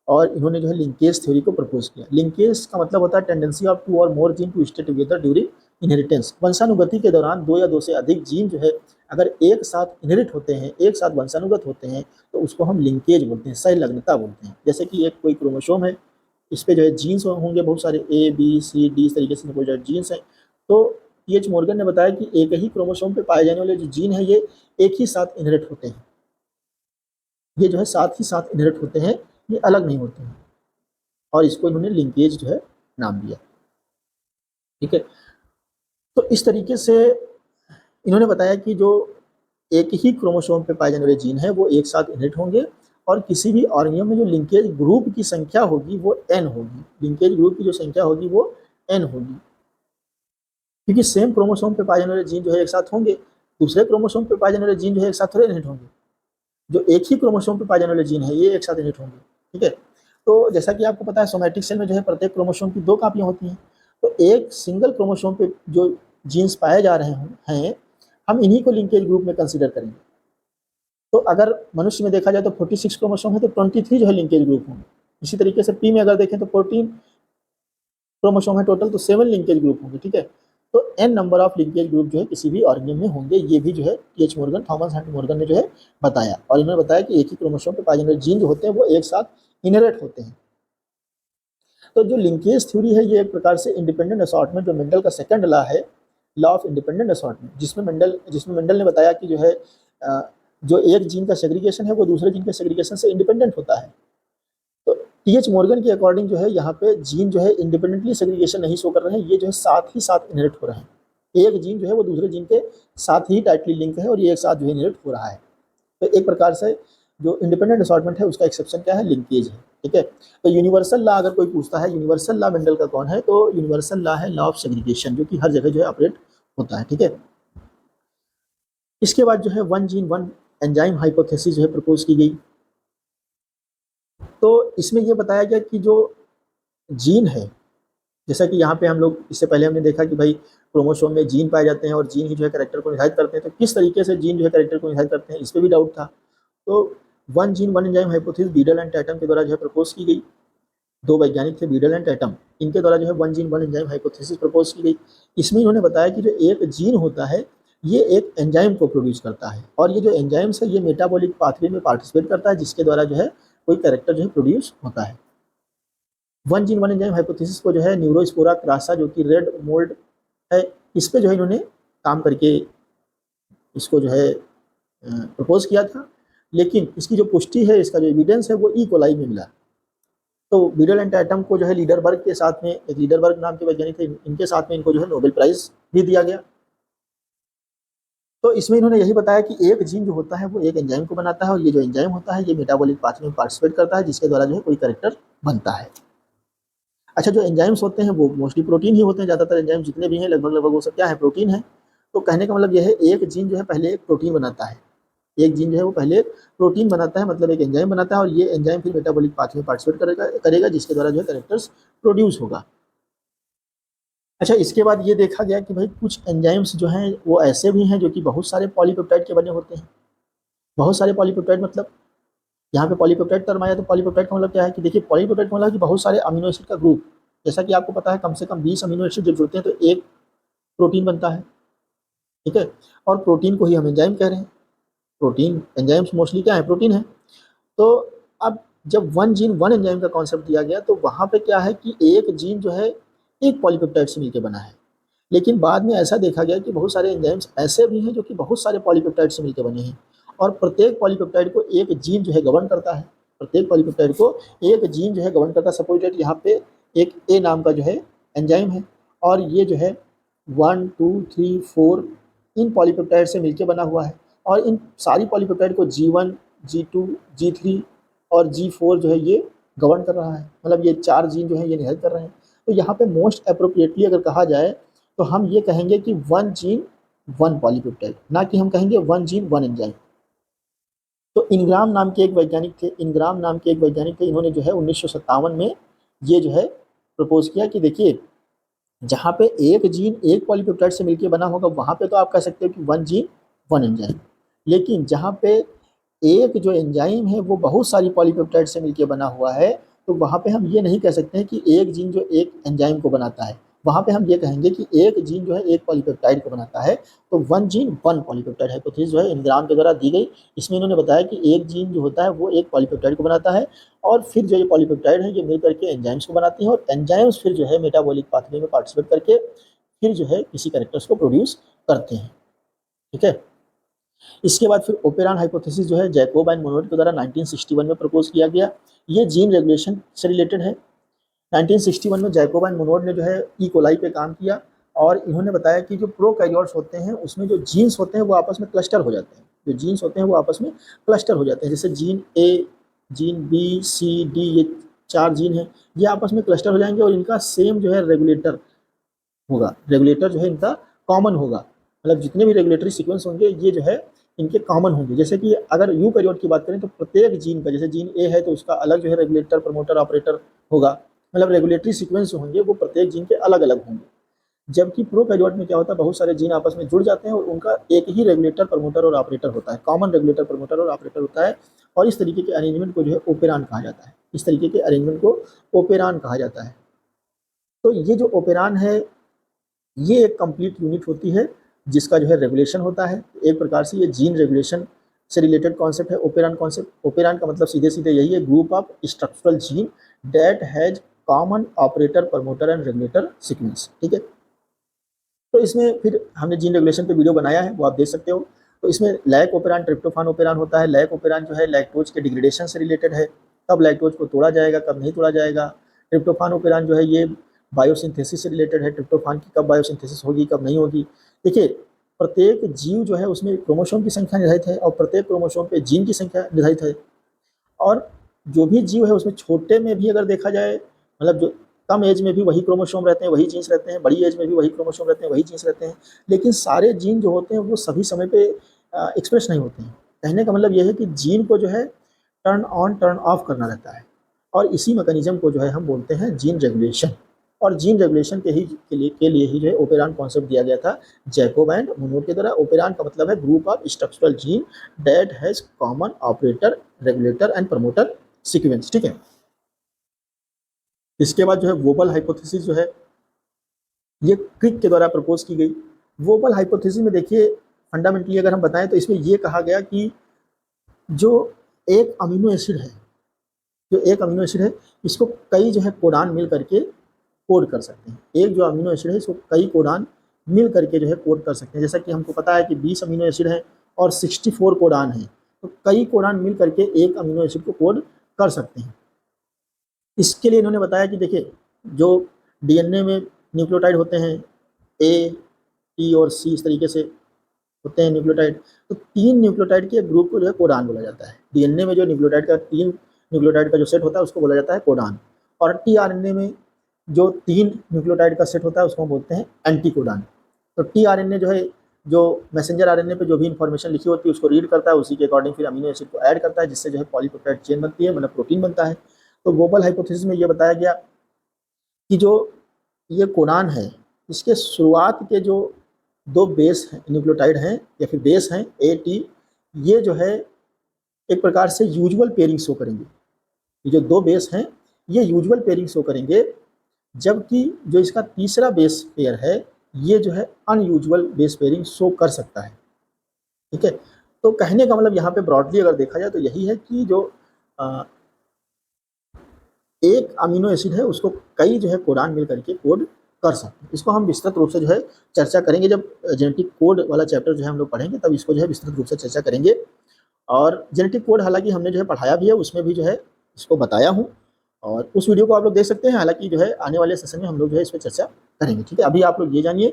और इन्होंने जो है लिंकेज थ्योरी को प्रपोज किया। लिंकेज का मतलब होता है टेंडेंसी ऑफ 2 और more gene to stay together during inheritance. वंशानुगति के दौरान 2 या 2 से अधिक जीन जो है अगर एक साथ इनहेरिट होते हैं, एक साथ वंशानुगत होते हैं, तो उसको हम लिंकेज बोलते हैं, सहलग्नता बोलते हैं। जैसे कि एक कोई क्रोमोसोम है, इस पे जो है जीन्स होंगे बहुत सारे ए बी सी डी, इस तरीके से कोई जीन्स हैं। तो टी.एच. मॉर्गन ने बताया कि एक ही क्रोमोसोम पे पाए जाने वाले जो जीन है ये एक ही साथ इनहेरिट होते हैं, ये जो है साथ ही साथ इनहेरिट होते हैं, ये अलग नहीं होते हैं, और इसको इन्होंने लिंकेज जो है नाम दिया। ठीक है, तो इस तरीके से इन्होंने बताया कि जो एक ही क्रोमोसोम पे पाए जाने वाले जीन है वो एक साथ इनहेरिट होंगे, और किसी भी ऑर्गेनिज्म में जो लिंकेज ग्रुप की संख्या होगी वो n होगी, लिंकेज ग्रुप की जो संख्या होगी वो n होगी, क्योंकि सेम क्रोमोसोम पे पाए जाने वाले जीन जो है एक साथ होंगे, दूसरे क्रोमोसोम पे पाए जाने वाले जीन जो है एक साथ थोड़े इनहेरिट होंगे, जो एक ही क्रोमोसोम पे पाए जाने वाले जीन है ये एक साथ इनहेरिट होंगे। ठीक है, तो जैसा कि आपको पता है सोमैटिक सेल में जो है प्रत्येक क्रोमोसोम की 2 कापियाँ होती हैं, तो एक सिंगल क्रोमोसोम पे जो जीन्स पाए जा रहे हैं हम इन्हीं को लिंकेज ग्रुप में कंसीडर करेंगे। तो अगर मनुष्य में देखा जाए तो 46 क्रोमोसोम है तो 23 जो है लिंकेज ग्रुप होंगे। इसी तरीके से पी में अगर देखें तो 14 क्रोमोसोम है टोटल, तो 7 लिंकेज ग्रुप होंगे। ठीक है, तो n number of linkage group जो है किसी भी ऑर्गेनिज्म में होंगे, ये भी जो है TH. Morgan, Thomas Hunt Morgan ने जो है बताया। और इन्होंने बताया कि एक ही क्रोमोसोम पे पाए जाने वाले जीन जो होते हैं वो एक साथ इनहेरिट होते हैं। तो जो लिंकेज थ्योरी है ये एक प्रकार से इंडिपेंडेंट असॉर्टमेंट, जो मेंडल का सेकंड लॉ है, लॉ ऑफ इंडिपेंडेंट असॉर्टमेंट, जिसमें मेंडल ने बताया कि जो है जो एक जीन का सेग्रीगेशन है वो दूसरे जीन के सेग्रीगेशन से इंडिपेंडेंट होता है। तो टीएच मॉर्गन के अकॉर्डिंग जो है यहाँ पे जीन जो है इंडिपेंडेंटली सेग्रीगेशन नहीं शो कर रहे हैं, ये जो है साथ ही साथ इनहेरिट हो रहे हैं। एक जीन जो है वो दूसरे जीन के साथ ही टाइटली लिंक है और ये एक साथ जो है इनहेरिट हो रहा है। तो एक प्रकार से जो इंडिपेंडेंट असॉर्टमेंट है उसका एक्सेप्शन क्या है, लिंकेज है। ठीक है, तो यूनिवर्सल लॉ अगर कोई पूछता है यूनिवर्सल लॉ मेंडल का कौन है, तो यूनिवर्सल लॉ है लॉ ऑफ सेग्रीगेशन, जो कि हर जगह जो है ऑपरेट होता है। ठीक है, इसके बाद जो है one gene one enzyme hypothesis जो है प्रपोज की गई। तो इसमें यह बताया गया कि जो जीन है, जैसा कि यहाँ पे हम लोग इससे पहले हमने देखा कि भाई क्रोमोसोम में जीन पाए जाते हैं और जीन ही जो है कैरेक्टर को निर्धारित करते हैं, तो किस तरीके से जीन जो है कैरेक्टर को निर्धारित करते हैं इस पर भी डाउट था। तो one gene one enzyme hypothesis Beadle and Tatum के द्वारा जो है प्रपोज की गई। दो वैज्ञानिक थे बीडल एंड टैटम, इनके द्वारा जो है one gene one enzyme hypothesis propose की गई। इसमें इन्होंने बताया कि जो एक जीन होता है ये एक एंजाइम को प्रोड्यूस करता है और ये जो एंजाइम्स है ये मेटाबॉलिक पाथवे में पार्टिसिपेट करता है, जिसके द्वारा जो है कोई कैरेक्टर जो है प्रोड्यूस होता है। One gene one enzyme hypothesis को जो है न्यूरोस्पोरा क्रासा, जो कि रेड मोल्ड है, इस पे जो है इन्होंने काम करके इसको जो है प्रपोज किया था। लेकिन इसकी जो पुष्टि है, इसका जो एविडेंस है वो ई कोलाई में मिला। तो बीडल एंड टैटम को जो है लीडरबर्ग के साथ में, एक लीडरबर्ग नाम के वैज्ञानिक थे, इनके साथ में इनको जो है नोबेल प्राइज भी दिया गया। तो इसमें इन्होंने यही बताया कि एक जीन जो होता है वो एक एंजाइम को बनाता है और ये जो एंजाइम होता है ये मेटाबॉलिक पाथवे में पार्टिसिपेट करता है, जिसके द्वारा जो है कोई कैरेक्टर बनता है। अच्छा, जो एंजाइम्स होते हैं वो मोस्टली प्रोटीन ही होते हैं, ज़्यादातर एंजाइम जितने भी हैं लगभग वो सब क्या है, प्रोटीन है। तो कहने का मतलब यह है एक जीन जो है पहले एक प्रोटीन बनाता है, एक जीन जो है वो पहले प्रोटीन बनाता है, मतलब एक एंजाइम बनाता है और ये एंजाइम फिर मेटाबॉलिक पाथवे में पार्टिसिपेट करेगा जिसके द्वारा जो है कैरेक्टर्स प्रोड्यूस होगा। अच्छा, इसके बाद ये देखा गया कि भाई कुछ एंजाइम्स जो हैं वो ऐसे भी हैं जो कि बहुत सारे पॉलीपेप्टाइड के बने होते हैं। बहुत सारे पॉलीपेप्टाइड मतलब यहाँ पे पॉलीपेप्टाइड टर्म आया, तो पॉलीपेप्टाइड का मतलब क्या है कि देखिए पॉलीपेप्टाइड का मतलब कि बहुत सारे अमीनो एसिड का ग्रुप, जैसा कि आपको पता है कम से कम 20 अमीनो एसिड जब जुड़ते हैं तो एक प्रोटीन बनता है। ठीक है, और प्रोटीन को ही हम एंजाइम कह रहे हैं। प्रोटीन एंजाइम्स मोस्टली क्या है, प्रोटीन है। तो अब जब वन जीन वन एंजाइम का कॉन्सेप्ट दिया गया तो वहाँ पे क्या है कि एक जीन जो है एक पॉलीपेप्टाइड से मिलकर बना है। लेकिन बाद में ऐसा देखा गया कि बहुत सारे एंजाइम्स ऐसे भी हैं जो कि बहुत सारे पॉलीपेप्टाइड से मिलकर बने हैं और प्रत्येक पॉलीपेप्टाइड को एक जीन जो है गवर्न करता है। प्रत्येक पॉलीपेप्टाइड को एक जीन जो है गवर्न करता है। सपोज दैट यहाँ पे एक ए नाम का जो है एंजाइम है और ये जो है 1 2 3 4 इन पॉलीपेप्टाइड से मिलकर बना हुआ है और इन सारी पॉलीपेप्टाइड को G1 G2 G3 और G4 जो है ये गवर्न कर रहा है, मतलब ये 4 जीन जो है ये निहत कर रहे हैं। तो यहाँ पे मोस्ट अप्रोप्रिएटली अगर कहा जाए तो हम ये कहेंगे कि वन जीन वन पॉलीपेप्टाइड, ना कि हम कहेंगे वन जीन वन एंजाइम। तो इनग्राम नाम के एक वैज्ञानिक थे, इन्होंने जो है 1957 में ये जो है प्रपोज किया कि देखिए जहाँ पे एक जीन एक पॉलीपेप्टाइड से मिलकर बना होगा वहाँ पे तो आप कह सकते हो कि वन जीन वन एंजाइम। लेकिन जहाँ पे एक जो एंजाइम है वो बहुत सारी पॉलीपेप्टाइड से मिलकर बना हुआ है, तो वहाँ पे हम ये नहीं कह सकते हैं कि एक जीन जो एक एंजाइम को बनाता है। वहाँ पे हम ये कहेंगे कि एक जीन जो है एक पॉलीपेप्टाइड को बनाता है। तो one gene one polypeptide hypothesis जो है इनग्राम के द्वारा दी गई। इसमें इन्होंने बताया कि एक जीन जो होता है वो एक पॉलीपेप्टाइड को बनाता है और फिर जो ये पॉलीपेप्टाइड है ये मिल करके एंजाइम्स को बनाती हैं और एंजाइम्स फिर जो है मेटाबॉलिक पाथवे में पार्टिसिपेट करके फिर जो है किसी कैरेक्टर्स को प्रोड्यूस करते हैं। ठीक है, इसके बाद फिर ओपेरॉन हाइपोथेसिस जो है जैकोब एंड मोनोड के द्वारा 1961 में प्रपोज किया गया। ये जीन रेगुलेशन से रिलेटेड है। 1961 में जैकोब एंड मोनोड ने जो है ई कोलाई पे काम किया और इन्होंने बताया कि जो प्रोकैरियोट्स होते हैं उसमें जो जीन्स होते हैं वो आपस में क्लस्टर हो जाते हैं। जो जीन्स होते हैं वो आपस में क्लस्टर हो जाते हैं, जैसे gene A, gene B, C, D, ये 4 जीन हैं, ये आपस में क्लस्टर हो जाएंगे और इनका सेम जो है रेगुलेटर होगा। रेगुलेटर जो है इनका कॉमन होगा, मतलब जितने भी रेगुलेटरी सीक्वेंस होंगे ये जो है इनके कॉमन होंगे। जैसे कि अगर यूकैरियोट की बात करें तो प्रत्येक जीन का, जैसे जीन ए है तो उसका अलग जो है रेगुलेटर प्रमोटर ऑपरेटर होगा, मतलब रेगुलेटरी सीक्वेंस जो होंगे वो प्रत्येक जीन के अलग अलग होंगे। जबकि प्रोकैरियोट में क्या होता है, बहुत सारे जीन आपस में जुड़ जाते हैं और उनका एक ही रेगुलेटर प्रमोटर और ऑपरेटर होता है, कॉमन रेगुलेटर प्रमोटर और ऑपरेटर होता है। और इस तरीके के अरेंजमेंट को जो है ओपेरॉन कहा जाता है। इस तरीके के अरेंजमेंट को ओपेरॉन कहा जाता है। तो ये जो ओपेरॉन है ये एक कंप्लीट यूनिट होती है जिसका जो है रेगुलेशन होता है। एक प्रकार से ये जीन रेगुलेशन से रिलेटेड कॉन्सेप्ट है ओपेरॉन कॉन्सेप्ट। ओपेरॉन का मतलब सीधे सीधे यही है, group of structural gene that has common operator promoter and regulator sequence. ठीक है, तो इसमें फिर हमने जीन रेगुलेशन पे वीडियो बनाया है, वो आप देख सकते हो। तो इसमें लैक ओपेरान, ट्रिप्टोफान ओपेरान होता है। लैक ओपेरान जो है लैक्टोज के डिग्रेडेशन से रिलेटेड है, कब लैक्टोज को तोड़ा जाएगा, कब नहीं तोड़ा जाएगा। ट्रिप्टोफान ओपेरान जो है ये बायोसिंथेसिस से रिलेटेड है, ट्रिप्टोफान की कब बायोसिंथेसिस होगी, कब नहीं होगी। देखिए, प्रत्येक जीव जो है उसमें क्रोमोसोम की संख्या निर्धारित है और प्रत्येक क्रोमोसोम पे जीन की संख्या निर्धारित है। और जो भी जीव है उसमें छोटे में भी अगर देखा जाए, मतलब जो कम एज में भी वही क्रोमोसोम रहते हैं, वही जीन्स रहते हैं, बड़ी एज में भी वही क्रोमोसोम रहते हैं, वही जीन्स रहते हैं। लेकिन सारे जीन जो होते हैं वो सभी समय पे एक्सप्रेस नहीं होते हैं। कहने का मतलब ये है कि जीन को जो है टर्न ऑन टर्न ऑफ करना रहता है, और इसी मैकेनिज्म को जो है हम बोलते हैं जीन रेगुलेशन। और जीन रेगुलेशन के लिए ही जो है ओपेरान कॉन्सेप्ट दिया गया था जैकोब एंड मुनरो के द्वारा। ओपेरान का मतलब है group of structural gene that has common operator, regulator and promoter sequence. ठीक है, इसके बाद जो है वोबल हाइपोथेसिस जो है ये क्रिक के द्वारा प्रपोज की गई। वोबल हाइपोथेसिस में देखिए, फंडामेंटली अगर हम बताएं तो इसमें ये कहा गया कि जो एक अमीनो एसिड है, इसको कई जो है कोडान मिल करके कोड कर सकते हैं। एक जो अमीनो एसिड है इसको कई कोडान मिल करके जो है कोड कर सकते हैं। जैसा कि हमको पता है कि 20 अमीनो एसिड है और 64 कोडान है, तो कई कोडान मिल करके एक अमीनो एसिड को कोड कर सकते हैं। इसके लिए इन्होंने बताया कि देखिए, जो डीएनए में न्यूक्लियोटाइड होते हैं, ए, टी और सी, इस तरीके से होते हैं न्यूक्लियोटाइड, तो 3 न्यूक्लियोटाइड के ग्रुप को जो है कोडान बोला जाता है। डीएनए में जो न्यूक्लियोटाइड का 3 न्यूक्लियोटाइड का जो सेट होता है उसको बोला जाता है कोडान। और टीआरएनए में जो 3 न्यूक्लियोटाइड का सेट होता है उसको हम बोलते हैं एंटीकोडान। तो टीआरएनए जो है, जो मैसेंजर आरएनए पे जो भी इंफॉर्मेशन लिखी होती है उसको रीड करता है, उसी के अकॉर्डिंग फिर अमीनो एसिड को ऐड करता है, जिससे जो है पॉलीपेप्टाइड चेन बनती है, मतलब प्रोटीन बनता है। तो वोबल हाइपोथेसिस में ये बताया गया कि जो ये कोडान है, इसके शुरुआत के जो 2 बेस हैं, न्यूक्लियोटाइड हैं या फिर बेस हैं ए, टी, ये जो है एक प्रकार से यूजुअल पेयरिंग शो करेंगे। ये जो 2 बेस हैं ये यूजुअल पेयरिंग शो करेंगे, जबकि जो इसका तीसरा बेस पेयर है ये जो है अनयूजुअल बेस पेयरिंग शो कर सकता है। ठीक है, तो कहने का मतलब यहाँ पे ब्रॉडली अगर देखा जाए तो यही है कि जो एक अमीनो एसिड है उसको कई जो है कोडान मिल करके कोड कर सकते हैं। इसको हम विस्तृत रूप से जो है चर्चा करेंगे, जब जेनेटिक कोड वाला चैप्टर जो है हम लोग पढ़ेंगे तब इसको जो है विस्तृत रूप से चर्चा करेंगे। और जेनेटिक कोड हालांकि हमने जो है पढ़ाया भी है, उसमें भी जो है इसको बताया हूँ, और उस वीडियो को आप लोग देख सकते हैं। हालांकि जो है आने वाले सेशन में हम लोग जो है इस पर चर्चा करेंगे। ठीक है, अभी आप लोग ये जानिए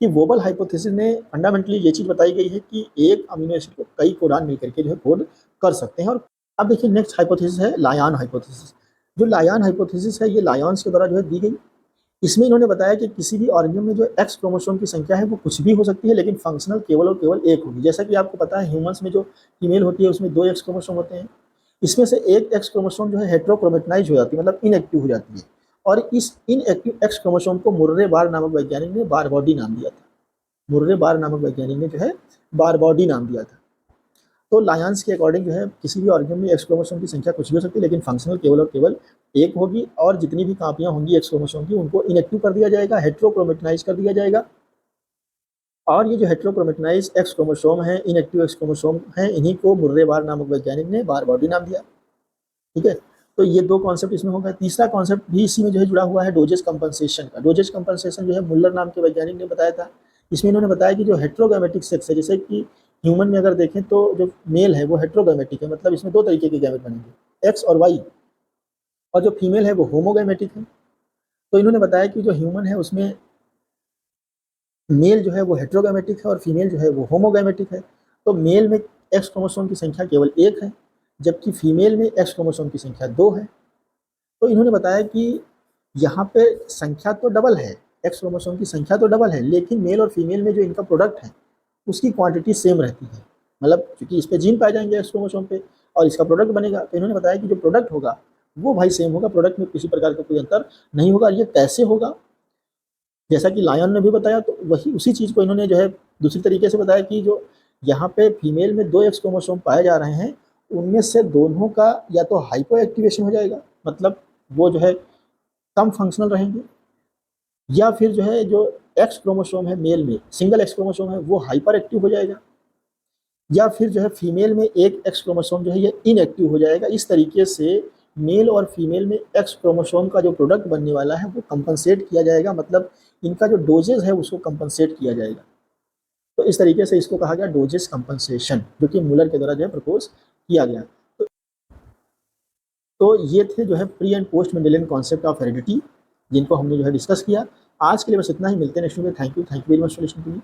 कि वोबल हाइपोथेसिस में फंडामेंटली ये चीज़ बताई गई है कि एक अमीनो एसिड को कई कोडान मिल करके जो है कोड कर सकते हैं। और अब देखिए नेक्स्ट हाइपोथेसिस है लायन हाइपोथेसिस। जो लायन हाइपोथेसिस है ये लायंस के द्वारा जो है दी गई। इसमें इन्होंने बताया कि किसी भी ऑर्गेनिज्म में जो एक्स क्रोमोसोम की संख्या है वो कुछ भी हो सकती है, लेकिन फंक्शनल केवल और केवल एक होगी। जैसा कि आपको पता है ह्यूमंस में जो फीमेल होती है उसमें 2 एक्स क्रोमोसोम होते हैं। इसमें से एक एक्स क्रोमोसोम जो है हेट्रोक्रोमेटनाइज हो जाती है, मतलब इनएक्टिव हो जाती है। और इस इनएक्टिव एक्स क्रोमोसोम को मुर्रे बार नामक वैज्ञानिक ने बारबॉडी नाम दिया था। मुर्रे बार नामक वैज्ञानिक ने जो है बारबॉडी नाम दिया था। तो लायंस के अकॉर्डिंग जो है किसी भी ऑर्गेनिज्म में एक्स क्रोमोसोम की संख्या कुछ भी हो सकती है, लेकिन फंक्शनल केवल और केवल एक होगी। और जितनी भी कापियां होंगी एक्स क्रोमोसोम की उनको इनएक्टिव कर दिया जाएगा, हेट्रोक्रोमेटनाइज कर दिया जाएगा। और ये जो हेट्रोक्रोमेटनाइज एक्स क्रोमोसोम है, इनएक्टिव एक्स क्रोमोसोम है, इन्हीं को मुर्रे बार नामक वैज्ञानिक ने बारबॉडी नाम दिया। ठीक है, तो ये 2 कॉन्सेप्ट इसमें हो गए। तीसरा कॉन्सेप्ट भी इसी में जो है जुड़ा हुआ है डोजेज कंपनसेशन का। डोजेज कंपनसेशन जो है मुल्लर नाम के वैज्ञानिक ने बताया था। इसमें इन्होंने बताया कि जो हेट्रोगैमेटिक सेक्स है, जैसे कि ह्यूमन में अगर देखें तो जो मेल है वो हेट्रोगैमेटिक है, मतलब इसमें 2 तरीके के गैमेट बनेंगे, एक्स और वाई। और जो फीमेल है वो होमोगैमेटिक है। तो इन्होंने बताया कि जो ह्यूमन है उसमें मेल जो है वो हेट्रोगैमेटिक है और फीमेल जो है वो होमोगैमेटिक है। तो मेल में एक्स क्रोमोसोम की संख्या केवल 1 है, जबकि फीमेल में एक्स क्रोमोसोम की संख्या 2 है। तो इन्होंने बताया कि यहाँ पे संख्या तो डबल है, एक्स क्रोमोसोम की संख्या तो डबल है, लेकिन मेल और फीमेल में जो इनका प्रोडक्ट है उसकी क्वांटिटी सेम रहती है। मतलब क्योंकि इस पे जीन पाए जाएंगे एक्स क्रोमोसोम पे और इसका प्रोडक्ट बनेगा, तो इन्होंने बताया कि जो प्रोडक्ट होगा वो भाई सेम होगा, प्रोडक्ट में किसी प्रकार का कोई अंतर नहीं होगा। ये कैसे होगा, जैसा कि लायन ने भी बताया, तो वही उसी चीज़ को इन्होंने जो है दूसरी तरीके से बताया कि जो यहाँ पे फीमेल में 2 एक्स क्रोमोसोम पाए जा रहे हैं, उनमें से दोनों का या तो हाइपो एक्टिवेशन हो जाएगा, मतलब वो जो है कम फंक्शनल रहेंगे, या फिर जो है जो एक्स क्रोमोसोम है मेल में, सिंगल एक्स क्रोमोसोम है वो हाइपर एक्टिव हो जाएगा, या फिर जो है फीमेल में एक एक्स क्रोमोसोम जो है ये इनएक्टिव हो जाएगा। इस तरीके से मेल और फीमेल में एक्स क्रोमोसोम का जो प्रोडक्ट बनने वाला है वो कंपनसेट किया जाएगा, मतलब इनका जो डोजेज़ है उसको कंपनसेट किया जाएगा। तो इस तरीके से इसको कहा गया डोजेस कंपनसेशन, जो कि मुलर के द्वारा जो है प्रपोज किया गया। तो ये थे जो है pre and post Mendelian concept of heredity, जिनको हमने जो है डिस्कस किया। आज के लिए बस इतना ही, मिलते हैं नेक्स्ट वीडियो में। Thank you very much for listening to me.